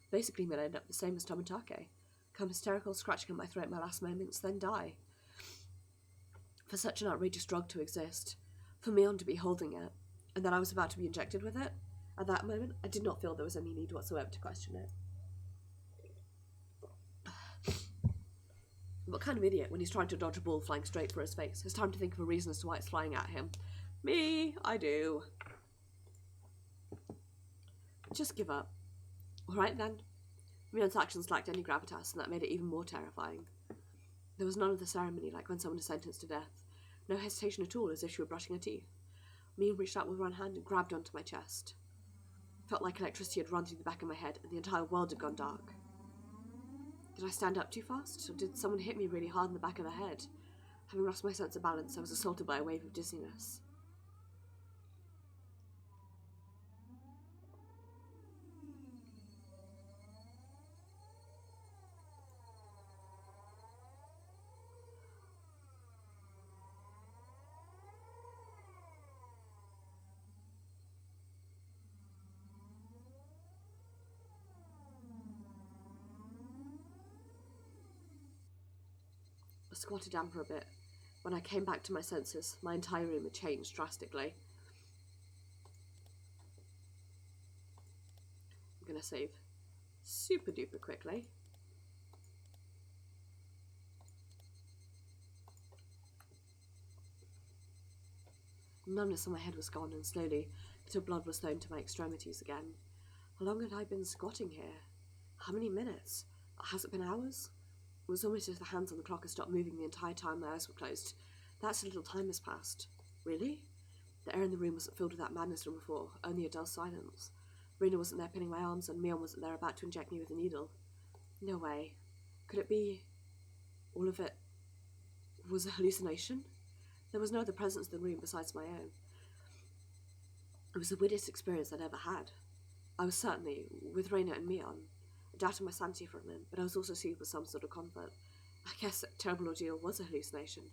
Basically meant I'd end up the same as Tomitake. Become hysterical, scratching at my throat in my last moments, then die. For such an outrageous drug to exist, for Mion to be holding it, and that I was about to be injected with it, at that moment, I did not feel there was any need whatsoever to question it. What kind of idiot, when he's trying to dodge a ball flying straight for his face, has time to think of a reason as to why it's flying at him? Me, I do. Just give up. Alright then. Mion's actions lacked any gravitas, and that made it even more terrifying. There was none of the ceremony like when someone is sentenced to death. No hesitation at all, as if she were brushing her teeth. Mion reached out with one hand and grabbed onto my chest. Felt like electricity had run through the back of my head, and the entire world had gone dark. Did I stand up too fast, or did someone hit me really hard in the back of the head? Having lost my sense of balance, I was assaulted by a wave of dizziness. I squatted down for a bit. When I came back to my senses, my entire room had changed drastically. I'm gonna save super duper quickly. Numbness on my head was gone, and slowly, a bit of blood was flowing to my extremities again. How long had I been squatting here? How many minutes? Has it been hours? It was almost as if the hands on the clock had stopped moving the entire time my eyes were closed. That's a little time has passed. Really? The air in the room wasn't filled with that madness from before, only a dull silence. Rena wasn't there pinning my arms, and Mion wasn't there about to inject me with a needle. No way. Could it be... all of it was a hallucination? There was no other presence in the room besides my own. It was the weirdest experience I'd ever had. I was certainly with Rena and Mion. I doubted my sanity for a moment, but I was also seized with some sort of comfort. I guess that terrible ordeal was a hallucination.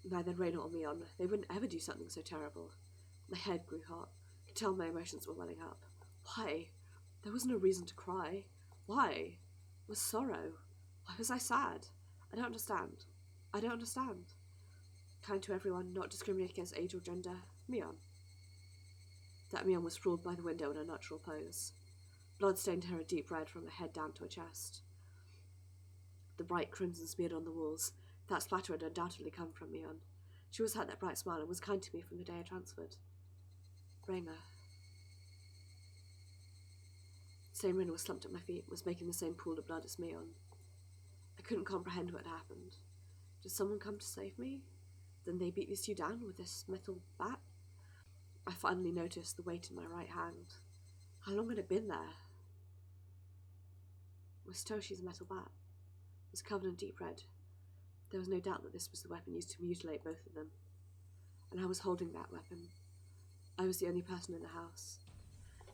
Neither Rena or Mion, they wouldn't ever do something so terrible. My head grew hot. I could tell my emotions were welling up. Why? There was no reason to cry. Why? It was sorrow. Why was I sad? I don't understand. I don't understand. Kind to everyone, not discriminate against age or gender. Mion. That Mion was sprawled by the window in a natural pose. Blood stained her a deep red from her head down to her chest. The bright crimson smeared on the walls. That splatter had undoubtedly come from Mion. She always had that bright smile and was kind to me from the day I transferred. Raina. Same Raina was slumped at my feet, was making the same pool of blood as Mion. I couldn't comprehend what had happened. Did someone come to save me? Then they beat these two down with this metal bat? I finally noticed the weight in my right hand. How long had it been there? It was Toshi's metal bat. It was covered in deep red. There was no doubt that this was the weapon used to mutilate both of them. And I was holding that weapon. I was the only person in the house.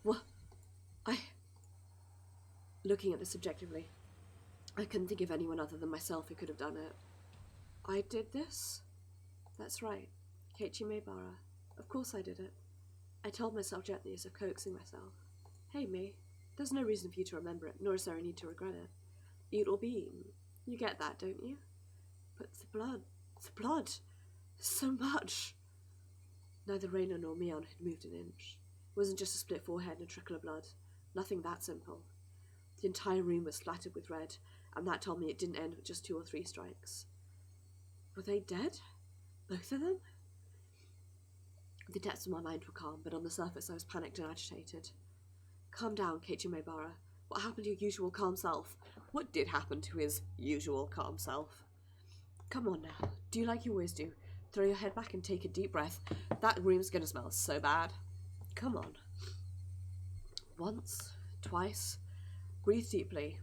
What? Looking at this objectively, I couldn't think of anyone other than myself who could have done it. I did this? That's right. Keiichi Maebara. Of course I did it. I told myself gently as if coaxing myself. Hey, May. There's no reason for you to remember it, nor is there a need to regret it. It'll be eaten. You get that, don't you? But the blood, so much. Neither Raina nor Mion had moved an inch. It wasn't just a split forehead and a trickle of blood. Nothing that simple. The entire room was splattered with red, and that told me it didn't end with just 2 or 3 strikes. Were they dead? Both of them? The depths of my mind were calm, but on the surface I was panicked and agitated. Calm down, Keiichi Maebara. What happened to your usual calm self? What did happen to his usual calm self? Come on now. Do you like you always do? Throw your head back and take a deep breath. That room's gonna smell so bad. Come on. Once, twice. Breathe deeply.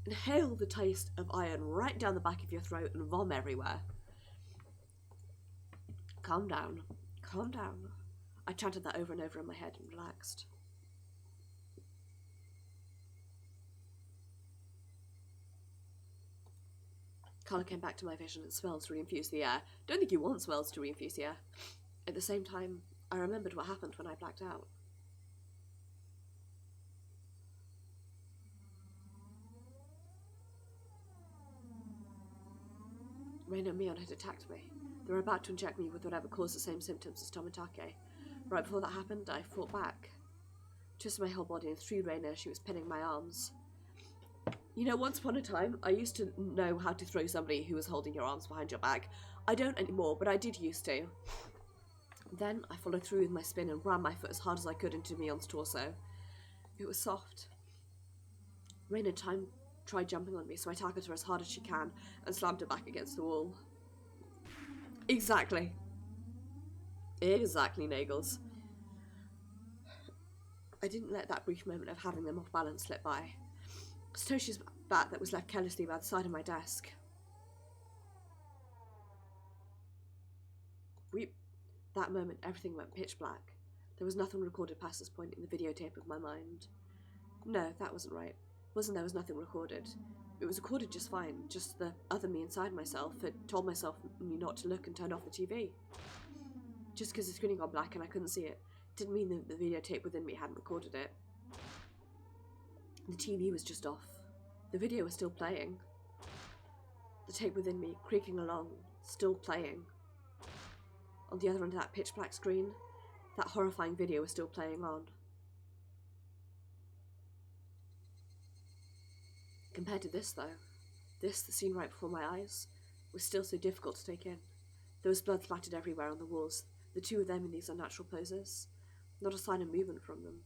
Inhale the taste of iron right down the back of your throat and vom everywhere. Calm down. Calm down. I chanted that over and over in my head and relaxed. Colour came back to my vision and smells reinfused the air. Don't think you want smells to reinfuse the air. At the same time, I remembered what happened when I blacked out. Raina and Mion had attacked me. They were about to inject me with whatever caused the same symptoms as Tomitake. Right before that happened, I fought back. Twisted my whole body and threw Raina as she was pinning my arms. You know, once upon a time, I used to know how to throw somebody who was holding your arms behind your back. I don't anymore, but I did used to. Then I followed through with my spin and rammed my foot as hard as I could into Mion's torso. It was soft. Raina tried jumping on me, so I tackled her as hard as she can and slammed her back against the wall. Exactly. Exactly, Nagels. I didn't let that brief moment of having them off balance slip by. It was Toshi's bat that was left carelessly by the side of my desk. That moment, everything went pitch black. There was nothing recorded past this point in the videotape of my mind. No, that wasn't right. There was nothing recorded. It was recorded just fine, just the other me inside myself had told myself not to look and turned off the TV. Just because the screen got black and I couldn't see it, didn't mean that the videotape within me hadn't recorded it. The TV was just off. The video was still playing. The tape within me, creaking along, still playing. On the other end of that pitch black screen, that horrifying video was still playing on. Compared to this, though, the scene right before my eyes, was still so difficult to take in. There was blood splattered everywhere on the walls, the two of them in these unnatural poses. Not a sign of movement from them.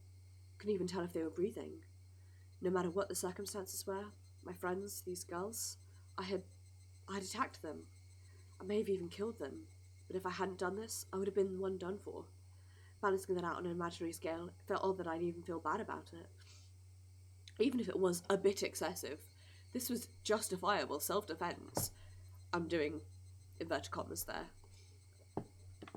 Couldn't even tell if they were breathing. No matter what the circumstances were, my friends, these girls, I had attacked them. I may have even killed them, but if I hadn't done this, I would have been the one done for. Balancing that out on an imaginary scale, it felt odd that I'd even feel bad about it. Even if it was a bit excessive, this was justifiable self-defense. I'm doing inverted commas there.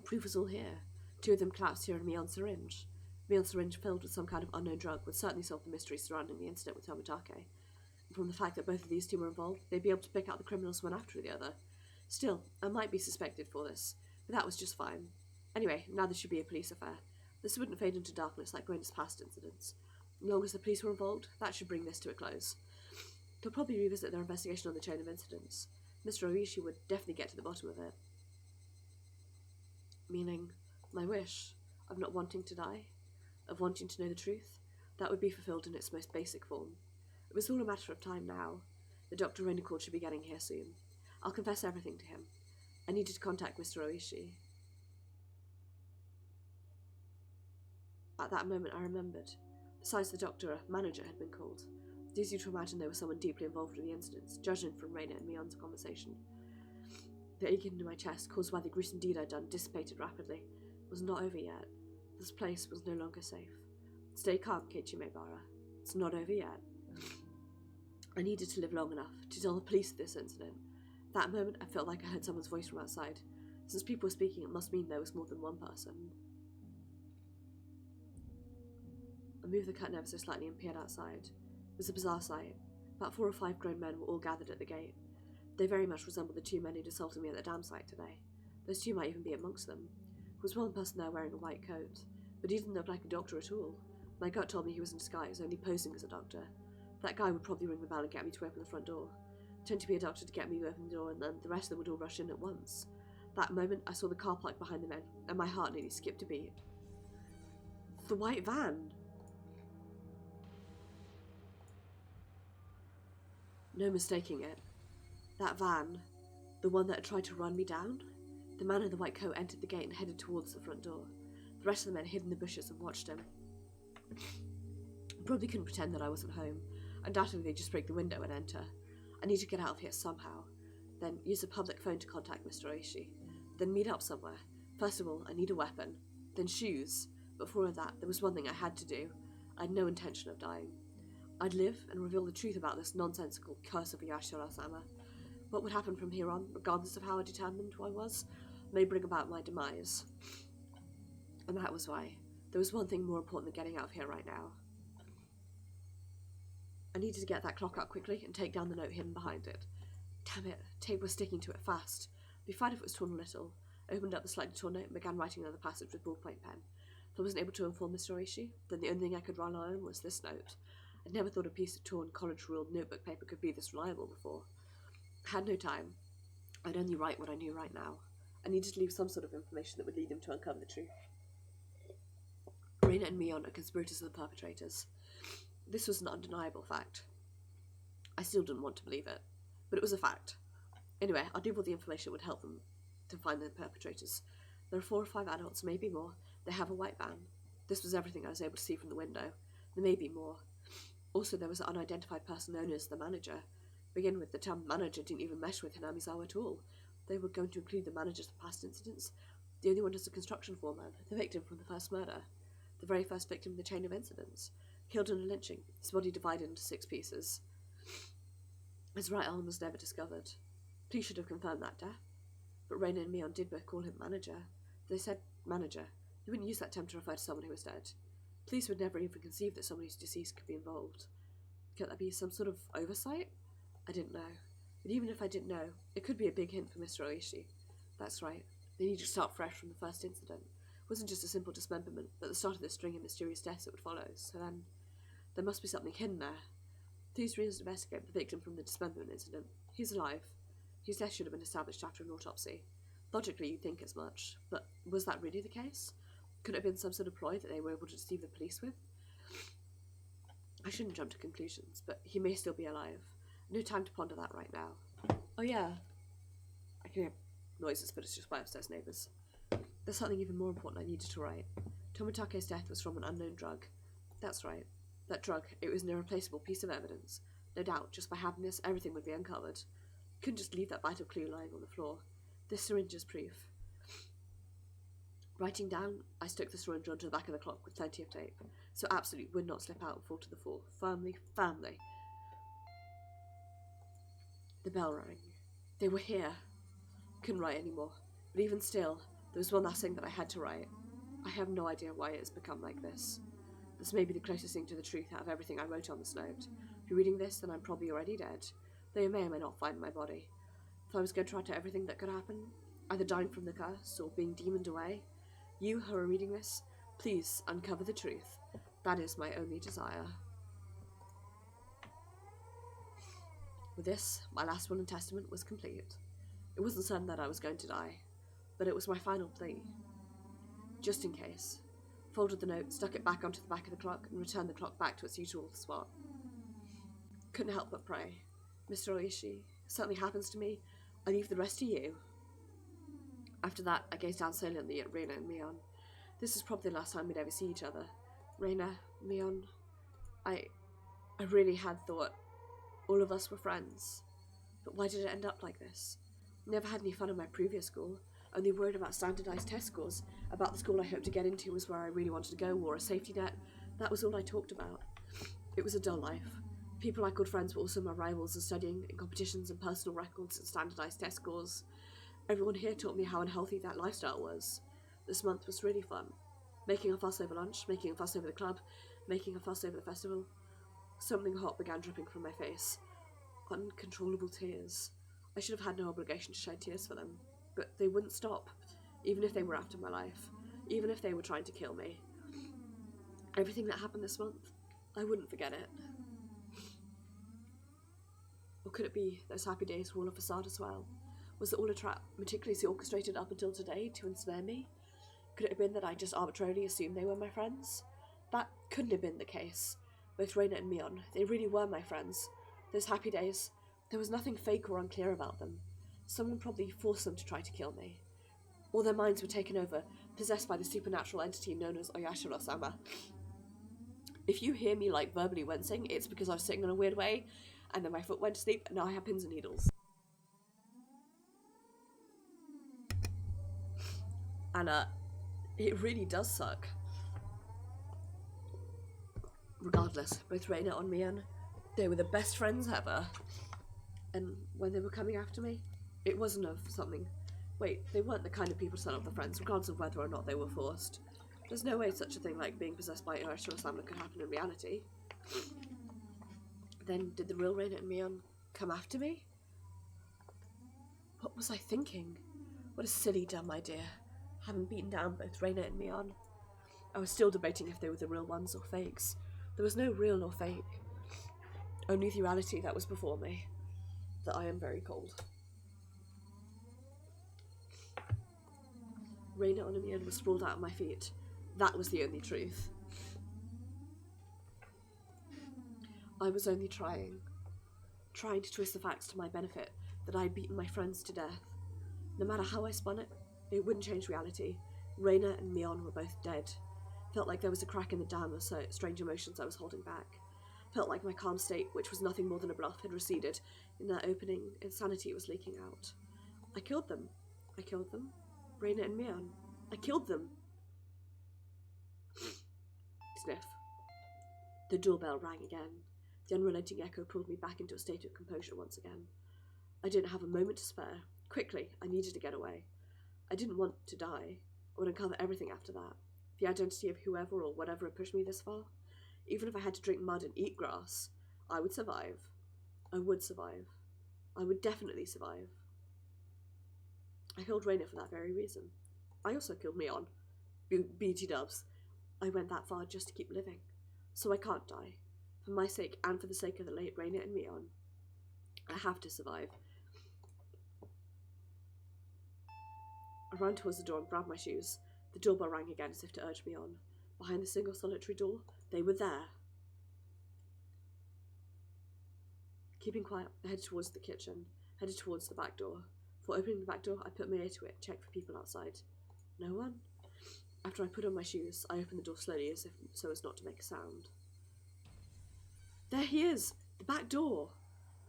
Proof was all here. Two of them collapsed here in Mion's syringe. Mion's syringe filled with some kind of unknown drug would certainly solve the mystery surrounding the incident with Tomitake. And from the fact that both of these two were involved, they'd be able to pick out the criminals one after the other. Still, I might be suspected for this, but that was just fine. Anyway, now this should be a police affair. This wouldn't fade into darkness like Raina's past incidents. As long as the police were involved, that should bring this to a close. They'll probably revisit their investigation on the chain of incidents. Mr. Oishi would definitely get to the bottom of it. Meaning, my wish of not wanting to die, of wanting to know the truth, that would be fulfilled in its most basic form. It was all a matter of time now. The Dr. Onikakushi should be getting here soon. I'll confess everything to him. I needed to contact Mr. Oishi. At that moment I remembered. Besides the doctor, a manager had been called. It's easy to imagine there was someone deeply involved in the incidents, judging from Reina and Mion's conversation. The aching in my chest, caused by the gruesome deed I'd done, dissipated rapidly. It was not over yet. This place was no longer safe. Stay calm, Keiichi Maebara. It's not over yet. I needed to live long enough to tell the police of this incident. At that moment, I felt like I heard someone's voice from outside. Since people were speaking, it must mean there was more than one person. I moved the curtain ever so slightly and peered outside. It was a bizarre sight. About 4 or 5 grown men were all gathered at the gate. They very much resembled the 2 men who'd assaulted me at the dam site today. Those 2 might even be amongst them. There was one person there wearing a white coat, but he didn't look like a doctor at all. My gut told me he was in disguise, only posing as a doctor. That guy would probably ring the bell and get me to open the front door. Pretend to be a doctor to get me to open the door, and then the rest of them would all rush in at once. That moment, I saw the car parked behind the men, and my heart nearly skipped a beat. The white van! No mistaking it. That van, the one that had tried to run me down? The man in the white coat entered the gate and headed towards the front door. The rest of the men hid in the bushes and watched him. Probably couldn't pretend that I wasn't home. Undoubtedly they'd just break the window and enter. I need to get out of here somehow. Then use a public phone to contact Mr. Oishi. Then meet up somewhere. First of all, I need a weapon. Then shoes. But for all of that, there was one thing I had to do. I had no intention of dying. I'd live and reveal the truth about this nonsensical curse of Yashiro-sama. What would happen from here on, regardless of how determined I was, may bring about my demise. And that was why. There was one thing more important than getting out of here right now. I needed to get that clock out quickly and take down the note hidden behind it. Damn it, tape was sticking to it fast. I'd be fine if it was torn a little. I opened up the slightly torn note and began writing another passage with ballpoint pen. If I wasn't able to inform Mr. Oishi, then the only thing I could rely on was this note. I'd never thought a piece of torn, college-ruled notebook paper could be this reliable before. I had no time. I'd only write what I knew right now. I needed to leave some sort of information that would lead him to uncover the truth. Reina and Mion are conspirators of the perpetrators. This was an undeniable fact. I still didn't want to believe it, but it was a fact. Anyway, I'll do all the information that would help them to find the perpetrators. There are 4 or 5 adults, maybe more. They have a white van. This was everything I was able to see from the window. There may be more. Also, there was an unidentified person known as the manager. To begin with, the term manager didn't even mesh with Hinamizawa at all. They were going to include the managers of past incidents. The only one was the construction foreman, the victim from the first murder. The very first victim in the chain of incidents. Killed in a lynching, his body divided into 6 pieces. His right arm was never discovered. Police should have confirmed that death. But Reina and Mion did both call him manager. They said manager. They wouldn't use that term to refer to someone who was dead. Police would never even conceive that someone who's deceased could be involved. Could that be some sort of oversight? I didn't know. But even if I didn't know, it could be a big hint for Mr. Oishi. That's right. They need to start fresh from the first incident. It wasn't just a simple dismemberment, but the start of this string of mysterious deaths that would follow. So then, there must be something hidden there. Police investigate the victim from the dismemberment incident. He's alive. His death should have been established after an autopsy. Logically, you'd think as much. But was that really the case? Could it have been some sort of ploy that they were able to deceive the police with? I shouldn't jump to conclusions, but he may still be alive. No time to ponder that right now. Oh yeah. I can hear noises, but it's just my upstairs neighbours. There's something even more important I needed to write. Tomitake's death was from an unknown drug. That's right. That drug, it was an irreplaceable piece of evidence. No doubt, just by having this, everything would be uncovered. Couldn't just leave that vital clue lying on the floor. This syringe is proof. Writing down, I stuck the syringe onto the back of the clock with plenty of tape, so absolutely would not slip out and fall to the floor. Firmly. The bell rang. They were here. Couldn't write anymore, but even still, there was one last thing that I had to write. I have no idea why it has become like this. This may be the closest thing to the truth out of everything I wrote on this note. If you're reading this, then I'm probably already dead, though you may or may not find my body. If I was going to write out everything that could happen, either dying from the curse or being demoned away, you who are reading this, please uncover the truth. That is my only desire. With this, my last will and testament was complete. It wasn't certain that I was going to die, but it was my final plea. just in case. Folded the note, stuck it back onto the back of the clock, and returned the clock back to its usual spot. Couldn't help but pray. Mr. Oishi, if something happens to me, I leave the rest to you. After that, I gazed down silently at Reina and Mion. This was probably the last time we'd ever see each other. Reina, Mion, I really had thought all of us were friends. But why did it end up like this? Never had any fun in my previous school, only worried about standardised test scores, about the school I hoped to get into was where I really wanted to go, or a safety net. That was all I talked about. It was a dull life. People I called friends were also my rivals in studying, in competitions and personal records and standardised test scores. Everyone here taught me how unhealthy that lifestyle was. This month was really fun. Making a fuss over lunch, making a fuss over the club, making a fuss over the festival. Something hot began dripping from my face. Uncontrollable tears. I should have had no obligation to shed tears for them, but they wouldn't stop, even if they were after my life, even if they were trying to kill me. Everything that happened this month, I wouldn't forget it. Or could it be those happy days were all a facade as well? Was it all a trap, meticulously orchestrated up until today to ensnare me? Could it have been that I just arbitrarily assumed they were my friends? That couldn't have been the case. Both Reina and Mion, they really were my friends. Those happy days, there was nothing fake or unclear about them. Someone probably forced them to try to kill me. All their minds were taken over, possessed by the supernatural entity known as Oyashiro-sama. If you hear me verbally wincing, it's because I was sitting in a weird way, and then my foot went to sleep, and now I have pins and needles. And it really does suck. Regardless, both Reina and Mion, they were the best friends ever. And when they were coming after me, it wasn't of something. Wait, they weren't the kind of people to set up the friends, regardless of whether or not they were forced. There's no way such a thing like being possessed by Oyashiro-sama could happen in reality. Then, did the real Reina and Mion come after me? What was I thinking? What a silly, dumb idea. Having beaten down both Reina and Mion. I was still debating if they were the real ones or fakes. There was no real or fake. Only the reality that was before me. That I am very cold. Reina and Mion was sprawled out at my feet. That was the only truth. I was only trying to twist the facts to my benefit, that I had beaten my friends to death. No matter how I spun it, it wouldn't change reality. Reina and Mion were both dead. Felt like there was a crack in the dam of strange emotions I was holding back. Felt like my calm state, which was nothing more than a bluff, had receded. In that opening, insanity was leaking out. I killed them. I killed them. Reina and Mion. I killed them. Sniff. The doorbell rang again. The unrelenting echo pulled me back into a state of composure once again. I didn't have a moment to spare. Quickly, I needed to get away. I didn't want to die. I would uncover everything after that. The identity of whoever or whatever had pushed me this far. Even if I had to drink mud and eat grass, I would survive. I would survive. I would definitely survive. I killed Reina for that very reason. I also killed Mion. BT dubs. I went that far just to keep living. So I can't die. For my sake and for the sake of the late Reina and Mion. I have to survive. I ran towards the door and grabbed my shoes. The doorbell rang again as if to urge me on. Behind the single solitary door, they were there. Keeping quiet, I headed towards the kitchen, headed towards the back door. Before opening the back door, I put my ear to it, checked for people outside. No one? After I put on my shoes, I opened the door slowly so as not to make a sound. There he is! The back door!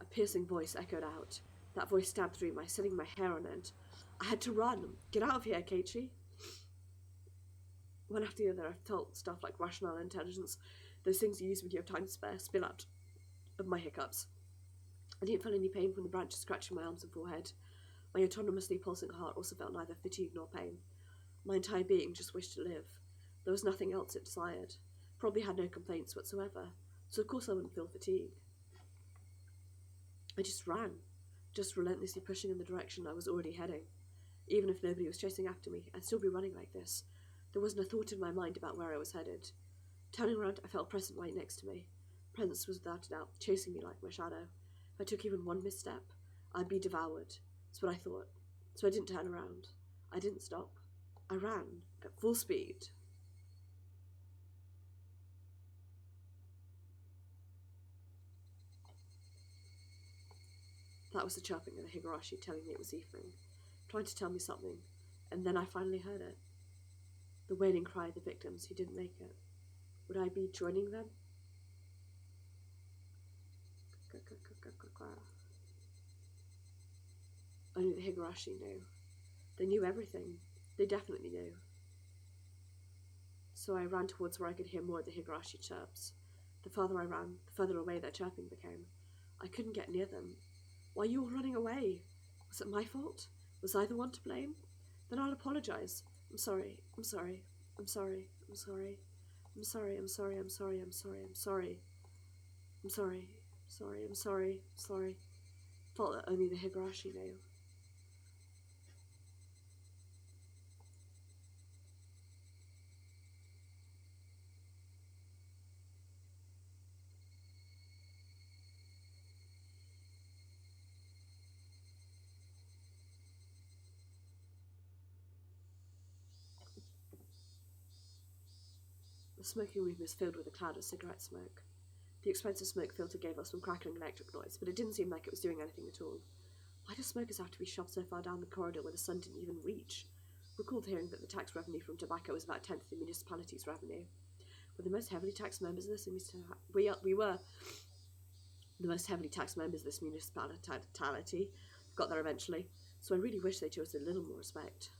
A piercing voice echoed out. That voice stabbed through me, setting my hair on end. I had to run. Get out of here, Keiichi. One after the other, I felt stuff like rational intelligence, those things you use when you have time to spare, spill out of my hiccups. I didn't feel any pain from the branches scratching my arms and forehead. My autonomously pulsing heart also felt neither fatigue nor pain. My entire being just wished to live. There was nothing else it desired. Probably had no complaints whatsoever, so of course I wouldn't feel fatigue. I just ran, just relentlessly pushing in the direction I was already heading. Even if nobody was chasing after me, I'd still be running like this. There wasn't a thought in my mind about where I was headed. Turning around, I felt a presence right next to me. Presence was without a doubt chasing me like my shadow. If I took even one misstep, I'd be devoured. That's what I thought. So I didn't turn around. I didn't stop. I ran at full speed. That was the chirping of the Higurashi telling me it was evening, trying to tell me something, and then I finally heard it. The wailing cry of the victims who didn't make it. Would I be joining them? Only the Higurashi knew. They knew everything. They definitely knew. So I ran towards where I could hear more of the Higurashi chirps. The farther I ran, the further away their chirping became. I couldn't get near them. Why are you all running away? Was it my fault? Was I the one to blame? Then I'll apologize. I'm sorry. I'm sorry. I'm sorry. I'm sorry. I'm sorry. I'm sorry. I'm sorry. I'm sorry. I'm sorry. I'm sorry. Sorry. I'm sorry. Sorry. Felt that only the Higurashi knew. The smoking room was filled with a cloud of cigarette smoke. The expensive smoke filter gave us some crackling electric noise, but it didn't seem like it was doing anything at all. Why do smokers have to be shoved so far down the corridor where the sun didn't even reach? Recalled hearing that the tax revenue from tobacco was about a tenth of the municipality's revenue. We're the most heavily taxed members of this we were the most heavily taxed members of this municipality. Got there eventually, so I really wish they chose a little more respect.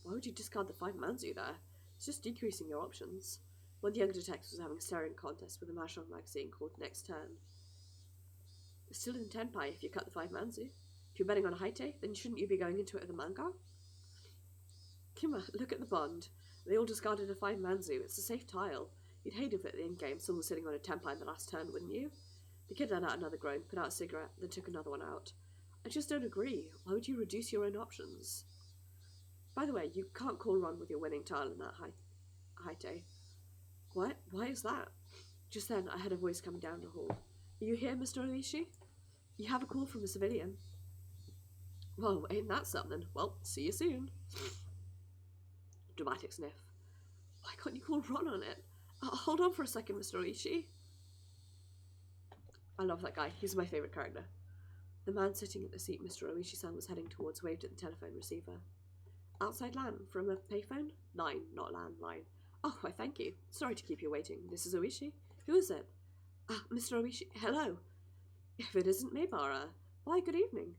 Why would you discard the 5-man zoo there? It's just decreasing your options. One of the younger detectives was having a staring contest with a Mahjong magazine called Next Turn. It's still in Tenpai if you cut the 5-man zoo. If you're betting on a Haite, then shouldn't you be going into it with a manga? Kimmer, look at the bond. They all discarded a 5-man zoo. It's a safe tile. You'd hate if at the end game someone was sitting on a Tenpai in the last turn, wouldn't you? The kid let out another groan, put out a cigarette, then took another one out. I just don't agree. Why would you reduce your own options? By the way, you can't call Ron with your winning tile in that Haite. What? Why is that? Just then, I heard a voice coming down the hall. Are you here, Mr. Oishi? You have a call from a civilian. Whoa, ain't that something? Well, see you soon. Dramatic sniff. Why can't you call Ron on it? Hold on for a second, Mr. Oishi. I love that guy. He's my favourite character. The man sitting at the seat Mr. Oishi-san was heading towards waved at the telephone receiver. Outside LAN, from a payphone? Line, not LAN, line. Oh, why thank you. Sorry to keep you waiting. This is Oishi. Who is it? Mr. Oishi. Hello. If it isn't Maebara. Why, good evening.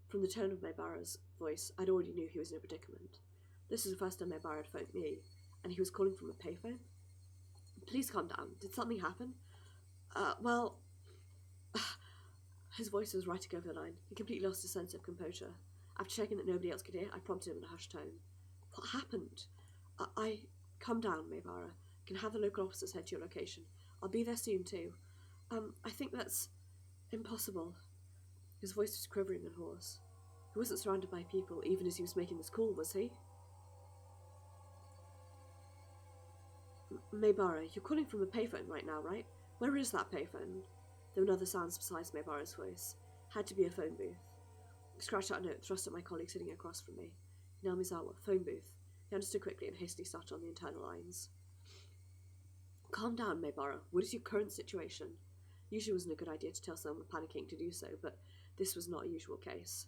From the tone of Maebara's voice, I'd already knew he was in a predicament. This is the first time Maebara had phoned me, and he was calling from a payphone. Please calm down. Did something happen? Well... His voice was writing over the line. He completely lost his sense of composure. After checking that nobody else could hear, I prompted him in a hushed tone. What happened? Calm down, Maebara. I can have the local officers head to your location. I'll be there soon, too. I think that's... impossible. His voice was quivering and hoarse. He wasn't surrounded by people, even as he was making this call, was he? Maebara, you're calling from a payphone right now, right? Where is that payphone? There were other sounds besides Maebara's voice. Had to be a phone booth. I scratched out a note, thrust at my colleague sitting across from me. Naomizawa, phone booth. He understood quickly and hastily started on the internal lines. Calm down, Maebara. What is your current situation? Usually it wasn't a good idea to tell someone panicking to do so, but this was not a usual case.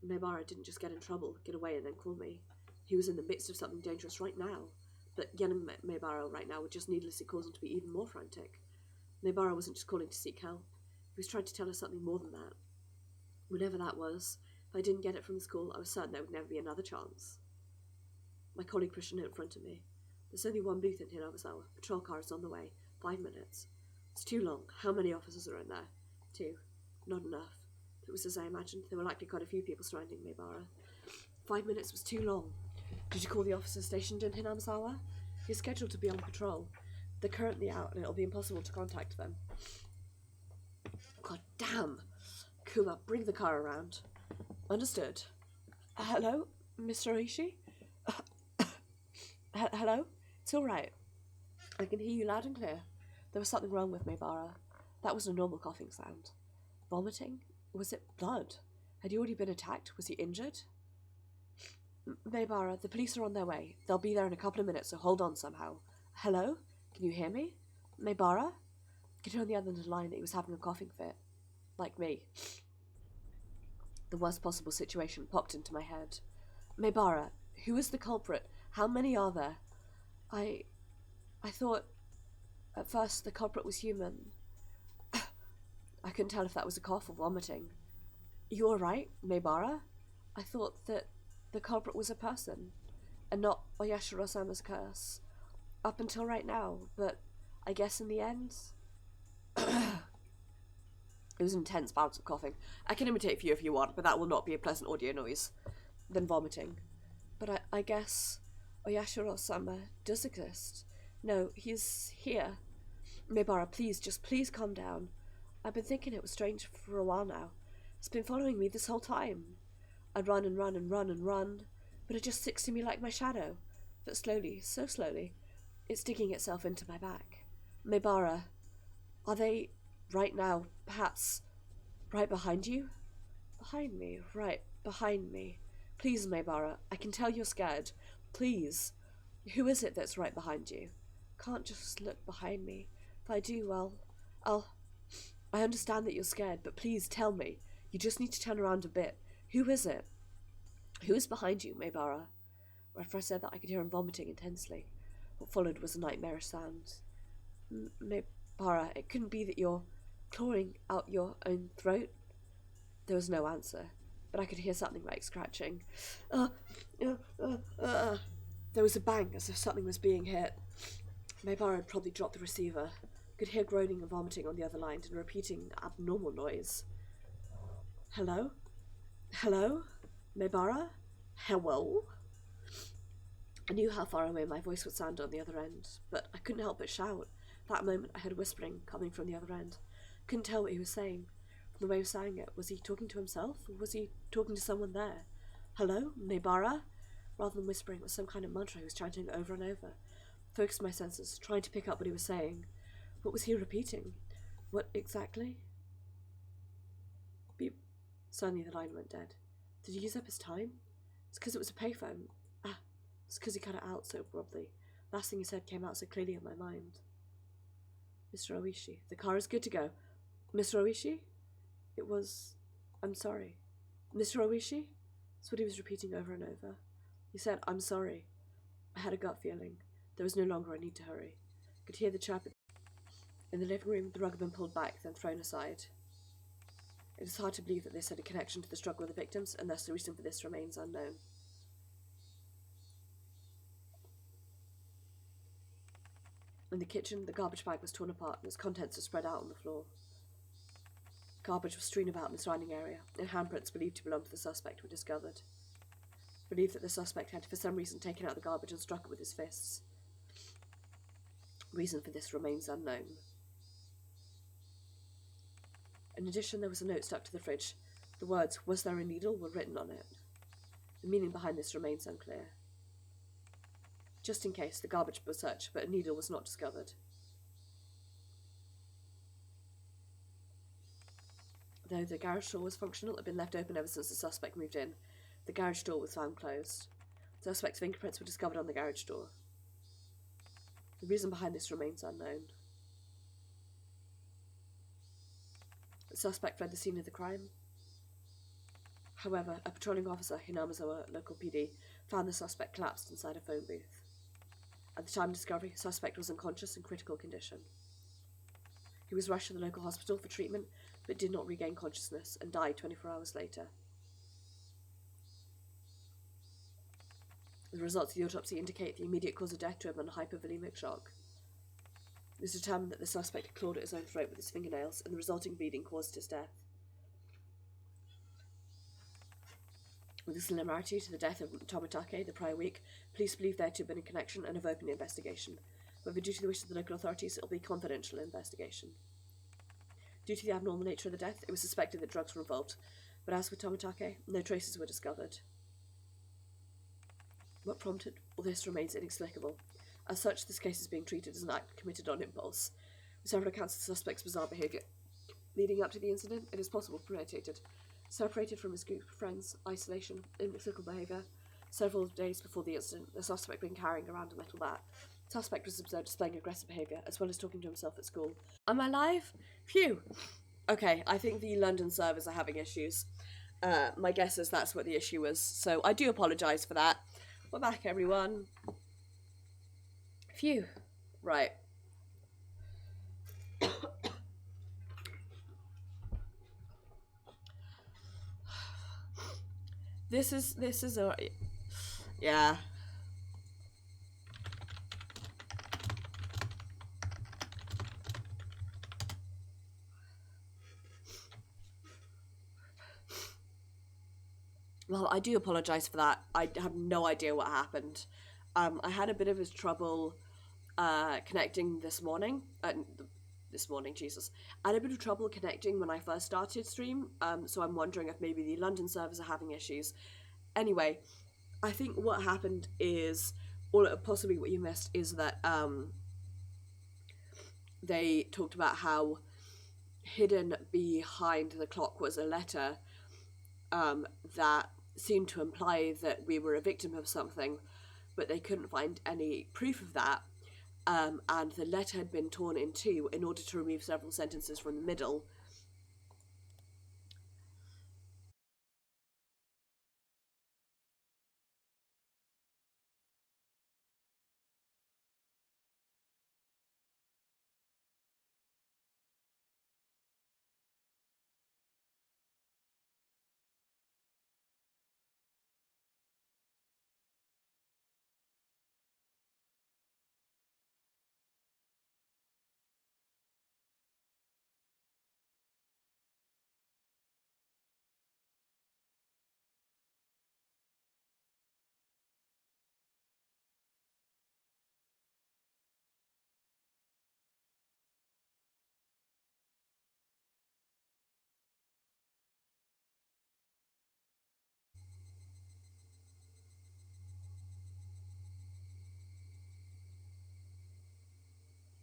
Maebara didn't just get in trouble, get away, and then call me. He was in the midst of something dangerous right now, but yelling at Maebara right now would just needlessly cause him to be even more frantic. Maebara wasn't just calling to seek help. He was trying to tell us something more than that. Whatever that was, if I didn't get it from the school, I was certain there would never be another chance. My colleague pushed a note in front of me. There's only one booth in Hinawazawa. Patrol car is on the way. 5 minutes. It's too long. How many officers are in there? 2. Not enough. If it was as I imagined, there were likely quite a few people surrounding Maebara. 5 minutes was too long. Did you call the officers stationed in Hinawazawa? He's scheduled to be on patrol. They're currently out, and it'll be impossible to contact them. God damn! Kuma, bring the car around. Understood. Hello, Mr. Oishi? Hello? It's all right. I can hear you loud and clear. There was something wrong with Maebara. That was a normal coughing sound. Vomiting? Was it blood? Had he already been attacked? Was he injured? Maybara, the police are on their way. They'll be there in a couple of minutes, so hold on somehow. Hello? Can you hear me? Maybara? I could hear on the other end of the line that he was having a coughing fit. Like me. The worst possible situation popped into my head. Maybara, who is the culprit? How many are there? I thought at first the culprit was human. I couldn't tell if that was a cough or vomiting. You alright, Maybara? I thought that the culprit was a person, and not Oyashiro-sama's curse. Up until right now, but I guess in the end... It was an intense bout of coughing. I can imitate for you if you want, but that will not be a pleasant audio noise. Then vomiting. But I guess Oyashiro-sama does exist. No, he's here. Maybara, please calm down. I've been thinking it was strange for a while now. It's been following me this whole time. I'd run and run and run and run, but it just sticks to me like my shadow. But slowly, so slowly, it's digging itself into my back. Maybara, are they, right now, perhaps, right behind you? Behind me, right, behind me. Please, Maybara, I can tell you're scared. Please. Who is it that's right behind you? Can't just look behind me. If I do, well, I understand that you're scared, but please tell me. You just need to turn around a bit. Who is it? Who is behind you, Maybara? After I said that, I could hear him vomiting intensely. What followed was a nightmarish sound. Maybara, it couldn't be that you're clawing out your own throat? There was no answer, but I could hear something like scratching. There was a bang as if something was being hit. Maybara had probably dropped the receiver. Could hear groaning and vomiting on the other line and repeating abnormal noise. Hello? Hello? Maybara? Hello? I knew how far away my voice would sound on the other end, but I couldn't help but shout. That moment I heard whispering coming from the other end. Couldn't tell what he was saying. From the way he was saying it, was he talking to himself, or was he talking to someone there? Hello? Maybara? Rather than whispering, it was some kind of mantra he was chanting over and over. Focused my senses, trying to pick up what he was saying. What was he repeating? What exactly? Beep. Suddenly the line went dead. Did he use up his time? It's because it was a payphone. It's because he cut it out so abruptly. Last thing he said came out so clearly in my mind. Mr. Oishi, the car is good to go. Mr. Oishi? It was... I'm sorry. Mr. Oishi? That's what he was repeating over and over. He said, I'm sorry. I had a gut feeling. There was no longer a need to hurry. I could hear the chirp. In the living room, the rug had been pulled back, then thrown aside. It is hard to believe that this had a connection to the struggle of the victims, and thus the reason for this remains unknown. In the kitchen, the garbage bag was torn apart and its contents were spread out on the floor. Garbage was strewn about in the surrounding area, and handprints believed to belong to the suspect were discovered. It's believed that the suspect had for some reason taken out the garbage and struck it with his fists. Reason for this remains unknown. In addition, there was a note stuck to the fridge. The words, "Was there a needle?" were written on it. The meaning behind this remains unclear. Just in case, the garbage was searched, but a needle was not discovered. Though the garage door was functional, it had been left open ever since the suspect moved in. The garage door was found closed. The suspect's fingerprints were discovered on the garage door. The reason behind this remains unknown. The suspect fled the scene of the crime. However, a patrolling officer, Hinamizawa local PD, found the suspect collapsed inside a phone booth. At the time of discovery, the suspect was unconscious and critical condition. He was rushed to the local hospital for treatment, but did not regain consciousness and died 24 hours later. The results of the autopsy indicate the immediate cause of death to have been hypovolemic shock. It was determined that the suspect had clawed at his own throat with his fingernails, and the resulting bleeding caused his death. With a similarity to the death of Tomitake the prior week, police believe there to have been a connection and have opened an investigation. However, due to the wish of the local authorities, it will be a confidential investigation. Due to the abnormal nature of the death, it was suspected that drugs were involved, but as with Tomitake, no traces were discovered. What prompted all this remains inexplicable. As such, this case is being treated as an act committed on impulse. With several accounts of the suspect's bizarre behaviour leading up to the incident, it is possible premeditated. Separated from his group of friends, isolation, inexplicable behaviour. Several days before the incident, the suspect had been carrying around a metal bat. The suspect was observed displaying aggressive behaviour, as well as talking to himself at school. Am I live? Phew! Okay, I think the London servers are having issues. My guess is that's what the issue was, so I do apologise for that. We're back, everyone. Phew. Right. This is a... Yeah. Well, I do apologise for that. I have no idea what happened. I had a bit of trouble connecting this morning. Jesus. I had a bit of trouble connecting when I first started stream, so I'm wondering if maybe the London servers are having issues. Anyway, I think what happened is, or possibly what you missed, is that they talked about how hidden behind the clock was a letter that seemed to imply that we were a victim of something, but they couldn't find any proof of that. And the letter had been torn in two in order to remove several sentences from the middle.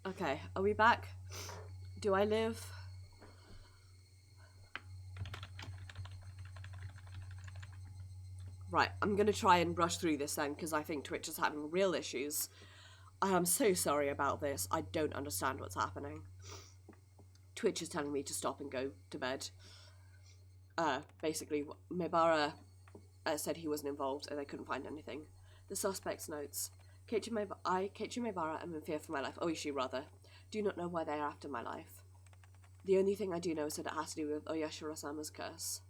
Okay, are we back? Do I live? Right, I'm going to try and rush through this then, because I think Twitch is having real issues. I am so sorry about this. I don't understand what's happening. Twitch is telling me to stop and go to bed. Basically, Mebara said he wasn't involved and they couldn't find anything. The suspect's notes. Keiichi Mebara, am in fear for my life. Oishi, rather. Do not know why they are after my life. The only thing I do know is that it has to do with Oyashiro-sama's curse.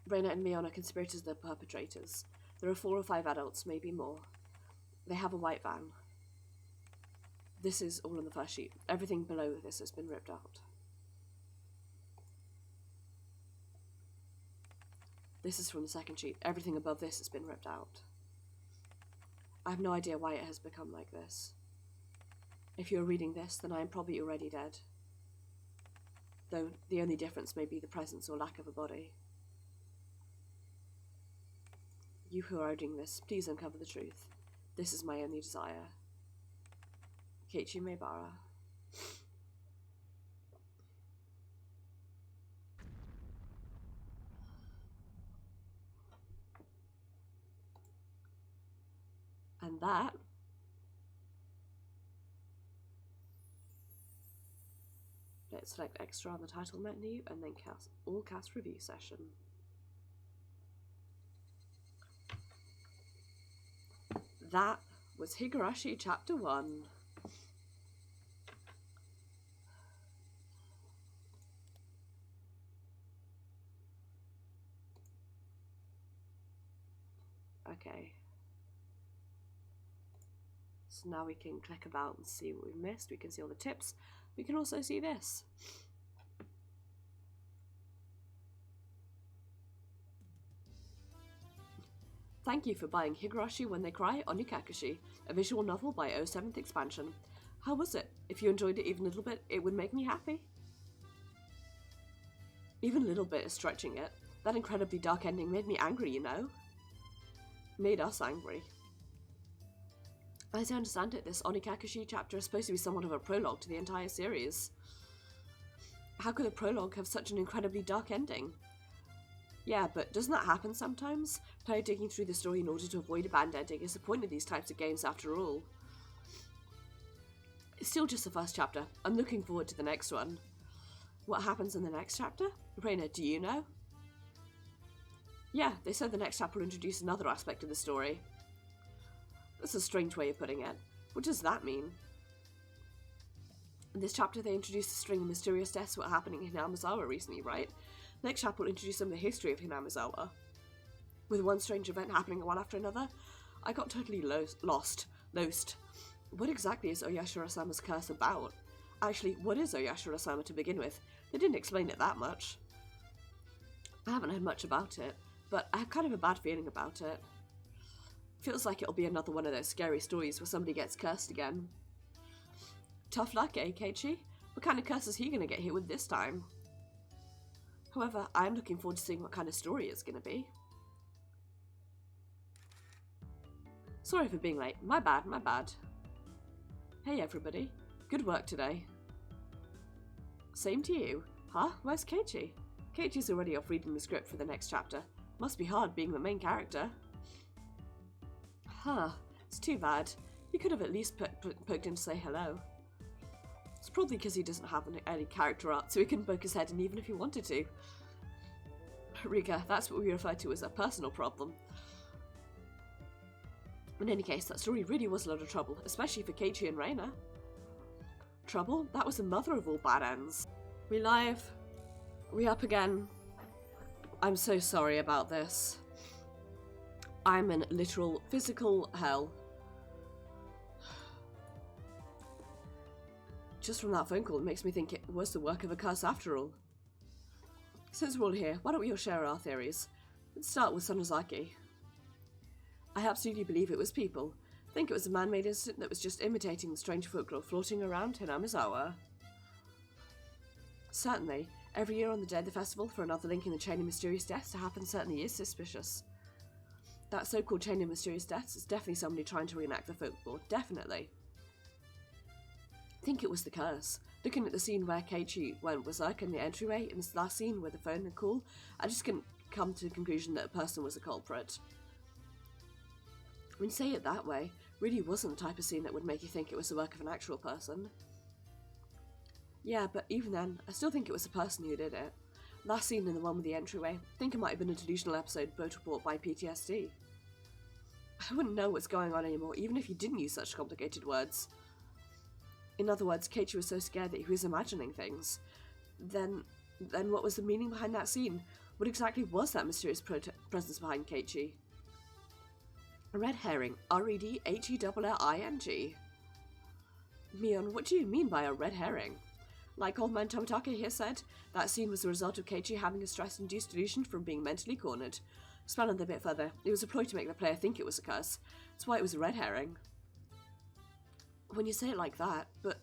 Reina and Mion are conspirators, the perpetrators. There are 4 or 5 adults, maybe more. They have a white van. This is all on the first sheet. Everything below this has been ripped out. This is from the second sheet. Everything above this has been ripped out. I have no idea why it has become like this. If you are reading this, then I am probably already dead. Though the only difference may be the presence or lack of a body. You who are reading this, please uncover the truth. This is my only desire. Keiichi Mebara. And that let's select extra on the title menu and then cast review session. That was Higurashi Chapter 1. Okay. So now we can click about and see what we've missed. We can see all the tips. We can also see this. Thank you for buying Higurashi When They Cry, Onikakushi, a visual novel by 07th Expansion. How was it? If you enjoyed it even a little bit, it would make me happy. Even a little bit is stretching it. That incredibly dark ending made me angry, you know? Made us angry. As I understand it, this Onikakushi chapter is supposed to be somewhat of a prologue to the entire series. How could a prologue have such an incredibly dark ending? Yeah, but doesn't that happen sometimes? Player digging through the story in order to avoid a bad ending is the point of these types of games after all. It's still just the first chapter. I'm looking forward to the next one. What happens in the next chapter? Reina, do you know? Yeah, they said the next chapter will introduce another aspect of the story. That's a strange way of putting it. What does that mean? In this chapter, they introduced a string of mysterious deaths that were happening in Hinamizawa recently, right? Next chapter will introduce some of the history of Hinamizawa. With one strange event happening one after another, I got totally lost. What exactly is Oyashiro-sama's curse about? Actually, what is Oyashiro-sama to begin with? They didn't explain it that much. I haven't heard much about it, but I have kind of a bad feeling about it. Feels like it'll be another one of those scary stories where somebody gets cursed again. Tough luck, eh, Keiichi? What kind of curse is he gonna get hit with this time? However, I am looking forward to seeing what kind of story it's gonna be. Sorry for being late. My bad. Hey everybody. Good work today. Same to you. Huh? Where's Keiichi? Keiichi's already off reading the script for the next chapter. Must be hard being the main character. Huh. It's too bad. You could have at least poked in to say hello. It's probably because he doesn't have any character art, so he couldn't poke his head in even if he wanted to. Rika, that's what we refer to as a personal problem. In any case, that story really was a lot of trouble, especially for Keiichi and Reina. Trouble? That was the mother of all bad ends. We live. We up again. I'm so sorry about this. I'm in literal physical hell. Just from that phone call, it makes me think it was the work of a curse after all. Since we're all here, why don't we all share our theories? Let's start with Sonozaki. I absolutely believe it was people. I think it was a man-made incident that was just imitating the strange folklore floating around Hinamizawa. Certainly, every year on the day of the festival for another link in the chain of mysterious deaths to happen certainly is suspicious. That so-called chain of mysterious deaths is definitely somebody trying to reenact the folklore, definitely. I think it was the curse. Looking at the scene where Keiichi went berserk in the entryway in this last scene with the phone and call, I just couldn't come to the conclusion that a person was a culprit. When you say it that way, really wasn't the type of scene that would make you think it was the work of an actual person. Yeah, but even then, I still think it was the person who did it. Last scene in the one with the entryway, I think it might have been a delusional episode both brought by PTSD. I wouldn't know what's going on anymore, even if you didn't use such complicated words. In other words, Keiichi was so scared that he was imagining things. Then what was the meaning behind that scene? What exactly was that mysterious presence behind Keiichi? A red herring. R-E-D-H-E-R-R-I-N-G. Mion, what do you mean by a red herring? Like old man Tomitake here said, that scene was the result of Keiichi having a stress-induced delusion from being mentally cornered. Span on a bit further, it was a ploy to make the player think it was a curse. That's why it was a red herring. When you say it like that, but...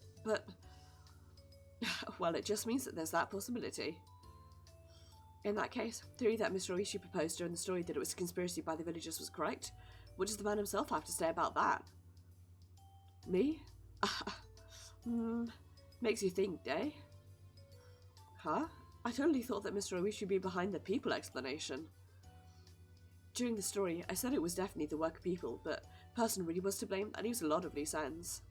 well, it just means that there's that possibility. In that case, the theory that Mr. Oishi proposed during the story that it was a conspiracy by the villagers was correct. What does the man himself have to say about that? Me? Makes you think, eh? Huh? I totally thought that Mr. Oishi would be behind the people explanation. During the story, I said it was definitely the work of people, but person really was to blame. That leaves a lot of loose ends.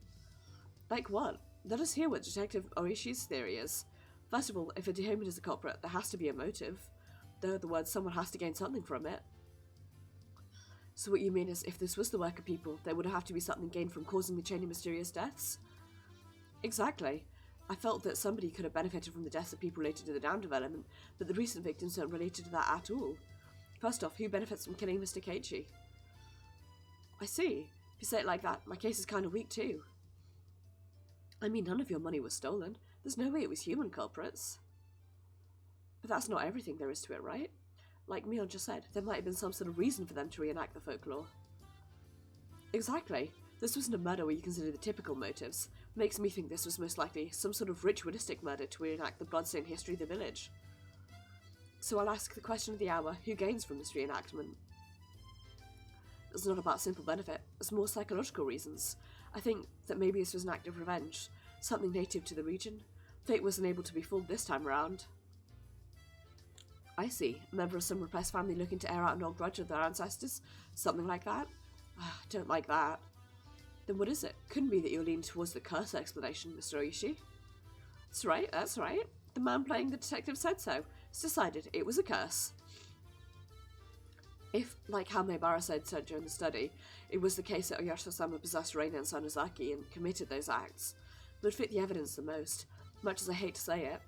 Like what? Let us hear what Detective Oishi's theory is. First of all, if a Dehomid is a culprit, there has to be a motive. In other words, someone has to gain something from it. So what you mean is, if this was the work of people, there would have to be something gained from causing the chain of mysterious deaths? Exactly. I felt that somebody could have benefited from the deaths of people related to the down development, but the recent victims aren't related to that at all. First off, who benefits from killing Mr. Keiichi? I see. If you say it like that, my case is kind of weak too. I mean, none of your money was stolen. There's no way it was human culprits. But that's not everything there is to it, right? Like Mion just said, there might have been some sort of reason for them to reenact the folklore. Exactly. This wasn't a murder where you consider the typical motives. Makes me think this was most likely some sort of ritualistic murder to reenact the bloodstained history of the village. So I'll ask the question of the hour, who gains from this reenactment? It's not about simple benefit, it's more psychological reasons. I think that maybe this was an act of revenge, something native to the region. Fate wasn't able to be fooled this time around. I see. A member of some repressed family looking to air out an old grudge of their ancestors? Something like that? Don't like that. Then what is it? Couldn't be that you're leaning towards the curse explanation, Mr. Oishi. That's right. The man playing the detective said so. It's decided it was a curse. If, like how Maebara said during the study, it was the case that Oyashiro-sama possessed Reina and Sonozaki and committed those acts, it would fit the evidence the most, much as I hate to say it.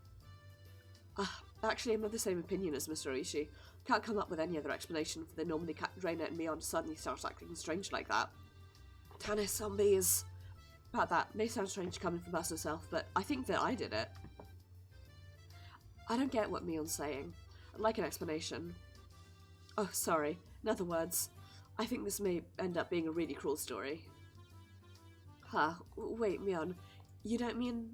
Actually, I'm of the same opinion as Mr. Oishi. Can't come up with any other explanation for the normally Reina and Mion to suddenly start acting strange like that. Tannis zombies. About that, may sound strange coming from us herself, but I think that I did it. I don't get what Mion's saying. I'd like an explanation. Oh, sorry. In other words, I think this may end up being a really cruel story. Wait, Mion, you don't mean...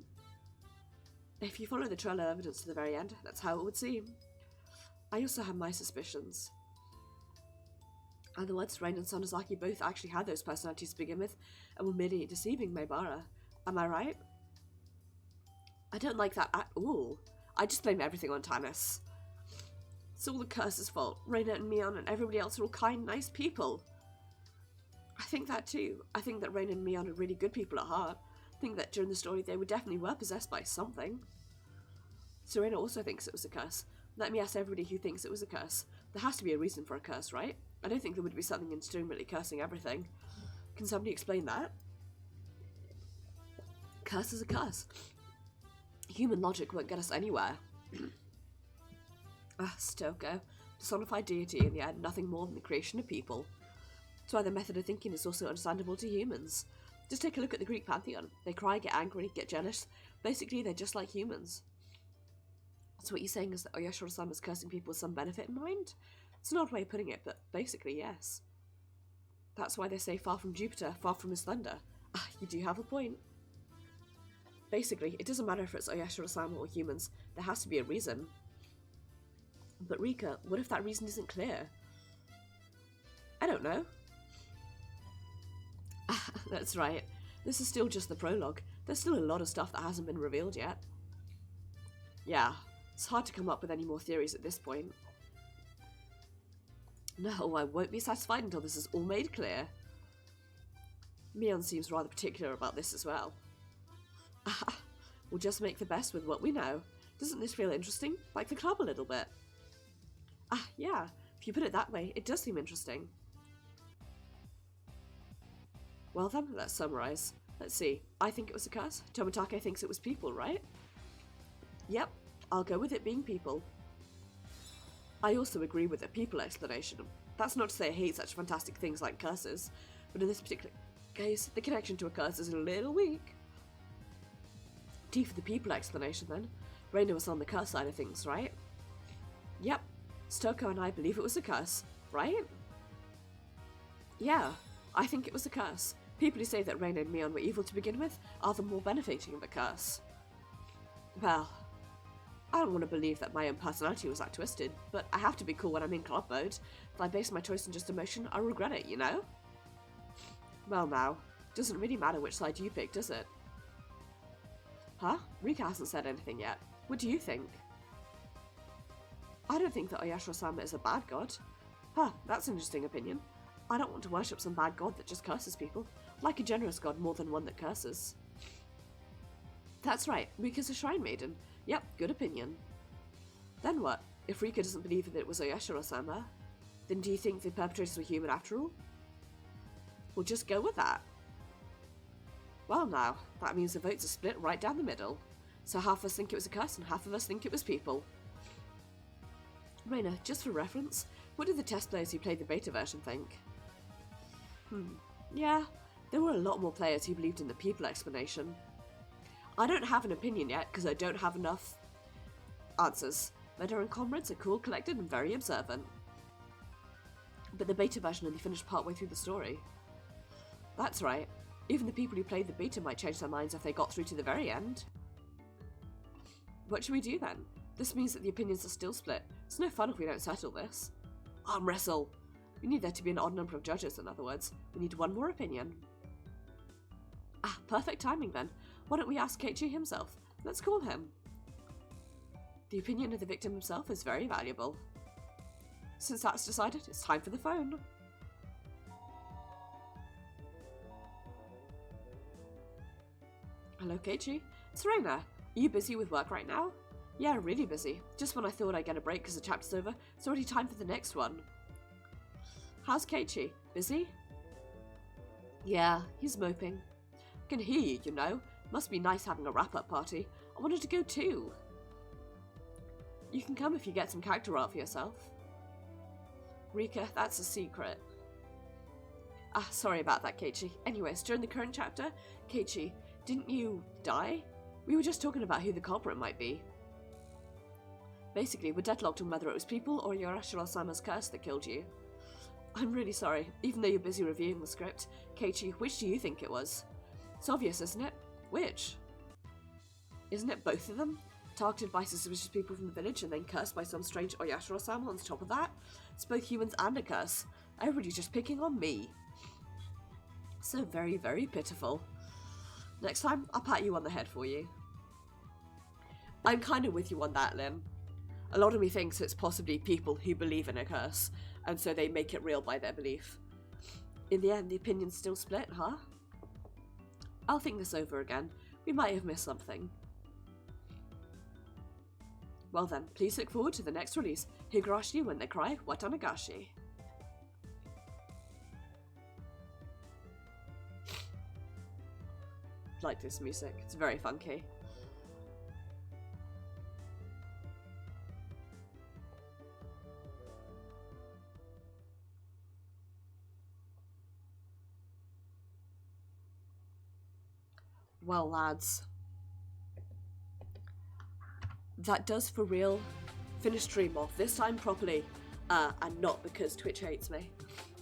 If you follow the trail of evidence to the very end, that's how it would seem. I also have my suspicions. In other words, Reina and Sonozaki both actually had those personalities to begin with, and were merely deceiving Maebara. Am I right? I don't like that at all. I just blame everything on Tannis. It's all the curse's fault. Reina and Mion and everybody else are all kind, nice people. I think that too. I think that Reina and Mion are really good people at heart. I think that during the story they definitely were possessed by something. Serena also thinks it was a curse. Let me ask everybody who thinks it was a curse. There has to be a reason for a curse, right? I don't think there would be something indiscriminately cursing everything. Can somebody explain that? Curse is a curse. Human logic won't get us anywhere. Stoker. Personified deity in the end, nothing more than the creation of people. That's why their method of thinking is also understandable to humans. Just take a look at the Greek pantheon. They cry, get angry, get jealous. Basically, they're just like humans. So what you're saying is that Oyashiro-sama is cursing people with some benefit in mind? It's an odd way of putting it, but basically, yes. That's why they say far from Jupiter, far from his thunder. You do have a point. Basically, it doesn't matter if it's Oyashiro-sama or humans. There has to be a reason. But Rika, what if that reason isn't clear? I don't know. That's right. This is still just the prologue. There's still a lot of stuff that hasn't been revealed yet. Yeah, it's hard to come up with any more theories at this point. No, I won't be satisfied until this is all made clear. Mion seems rather particular about this as well. We'll just make the best with what we know. Doesn't this feel interesting? Like the club a little bit? Yeah, if you put it that way, it does seem interesting. Well then, let's summarise. Let's see. I think it was a curse. Tomitake thinks it was people, right? Yep, I'll go with it being people. I also agree with the people explanation. That's not to say I hate such fantastic things like curses, but in this particular case, the connection to a curse is a little weak. T for the people explanation then. Reina was on the curse side of things, right? Yep, Stoko and I believe it was a curse, right? Yeah, I think it was a curse. People who say that Reina and Mion were evil to begin with are the more benefiting of the curse. Well, I don't want to believe that my own personality was that twisted, but I have to be cool when I'm in club mode. If I base my choice on just emotion, I'll regret it, you know? Well now, doesn't really matter which side you pick, does it? Huh? Rika hasn't said anything yet. What do you think? I don't think that Oyashiro-sama is a bad god. That's an interesting opinion. I don't want to worship some bad god that just curses people. I like a generous god more than one that curses. That's right, Rika's a shrine maiden. Yep, good opinion. Then what? If Rika doesn't believe that it was Oyashiro-sama, then do you think the perpetrators were human after all? We'll just go with that. Well now, that means the votes are split right down the middle. So half of us think it was a curse and half of us think it was people. Reina, just for reference, what did the test players who played the beta version think? Yeah, there were a lot more players who believed in the people explanation. I don't have an opinion yet because I don't have enough answers. Meta and comrades are cool, collected, and very observant. But the beta version only finished partway through the story. That's right. Even the people who played the beta might change their minds if they got through to the very end. What should we do then? This means that the opinions are still split. It's no fun if we don't settle this. Arm wrestle! We need there to be an odd number of judges, in other words. We need one more opinion. Perfect timing then. Why don't we ask Keiichi himself? Let's call him. The opinion of the victim himself is very valuable. Since that's decided, it's time for the phone. Hello, Keiichi. It's Reina. Are you busy with work right now? Yeah, really busy. Just when I thought I'd get a break because the chapter's over, it's already time for the next one. How's Keiichi? Busy? Yeah, he's moping. I can hear you, you know. Must be nice having a wrap-up party. I wanted to go too. You can come if you get some character art for yourself. Rika, that's a secret. Ah, sorry about that, Keiichi. Anyways, during the current chapter, Keiichi, didn't you die? We were just talking about who the culprit might be. Basically, we're deadlocked on whether it was people or Higurashi-sama's curse that killed you. I'm really sorry. Even though you're busy reviewing the script, Keiichi, which do you think it was? It's obvious, isn't it? Which? Isn't it both of them? Targeted by suspicious people from the village and then cursed by some strange Oyashiro-sama on top of that? It's both humans and a curse. Everybody's just picking on me. So very, very pitiful. Next time, I'll pat you on the head for you. I'm kind of with you on that, Lim. A lot of me thinks it's possibly people who believe in a curse, and so they make it real by their belief. In the end, the opinion's still split, huh? I'll think this over again. We might have missed something. Well then, please look forward to the next release, Higurashi When They Cry, Onikakushi. Like this music, it's very funky. Well, lads, that does for real finish stream off, this time properly, and not because Twitch hates me.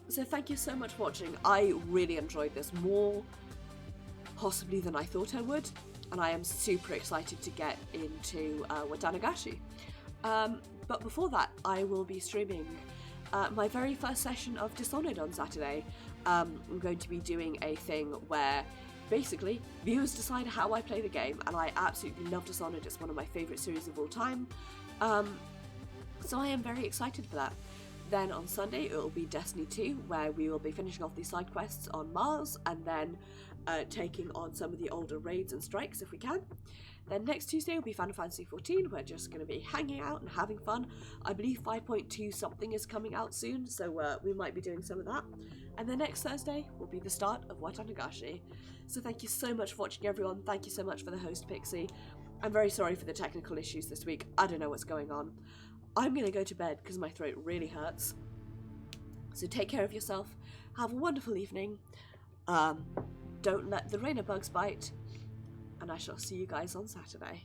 So thank you so much for watching. I really enjoyed this, more possibly than I thought I would, and I am super excited to get into Onikakushi. But before that, I will be streaming my very first session of Dishonored on Saturday. I'm going to be doing a thing where basically viewers decide how I play the game, and I absolutely love Dishonored. It's one of my favourite series of all time. So I am very excited for that. Then on Sunday it will be Destiny 2, where we will be finishing off these side quests on Mars and then taking on some of the older raids and strikes if we can. Then next Tuesday will be Final Fantasy XIV. We're just going to be hanging out and having fun. I believe 5.2 something is coming out soon, so we might be doing some of that. And then next Thursday will be the start of Onikakushi. So thank you so much for watching, everyone. Thank you so much for the host, Pixie. I'm very sorry for the technical issues this week. I don't know what's going on. I'm going to go to bed because my throat really hurts. So take care of yourself. Have a wonderful evening. Don't let the Rainer bugs bite. And I shall see you guys on Saturday.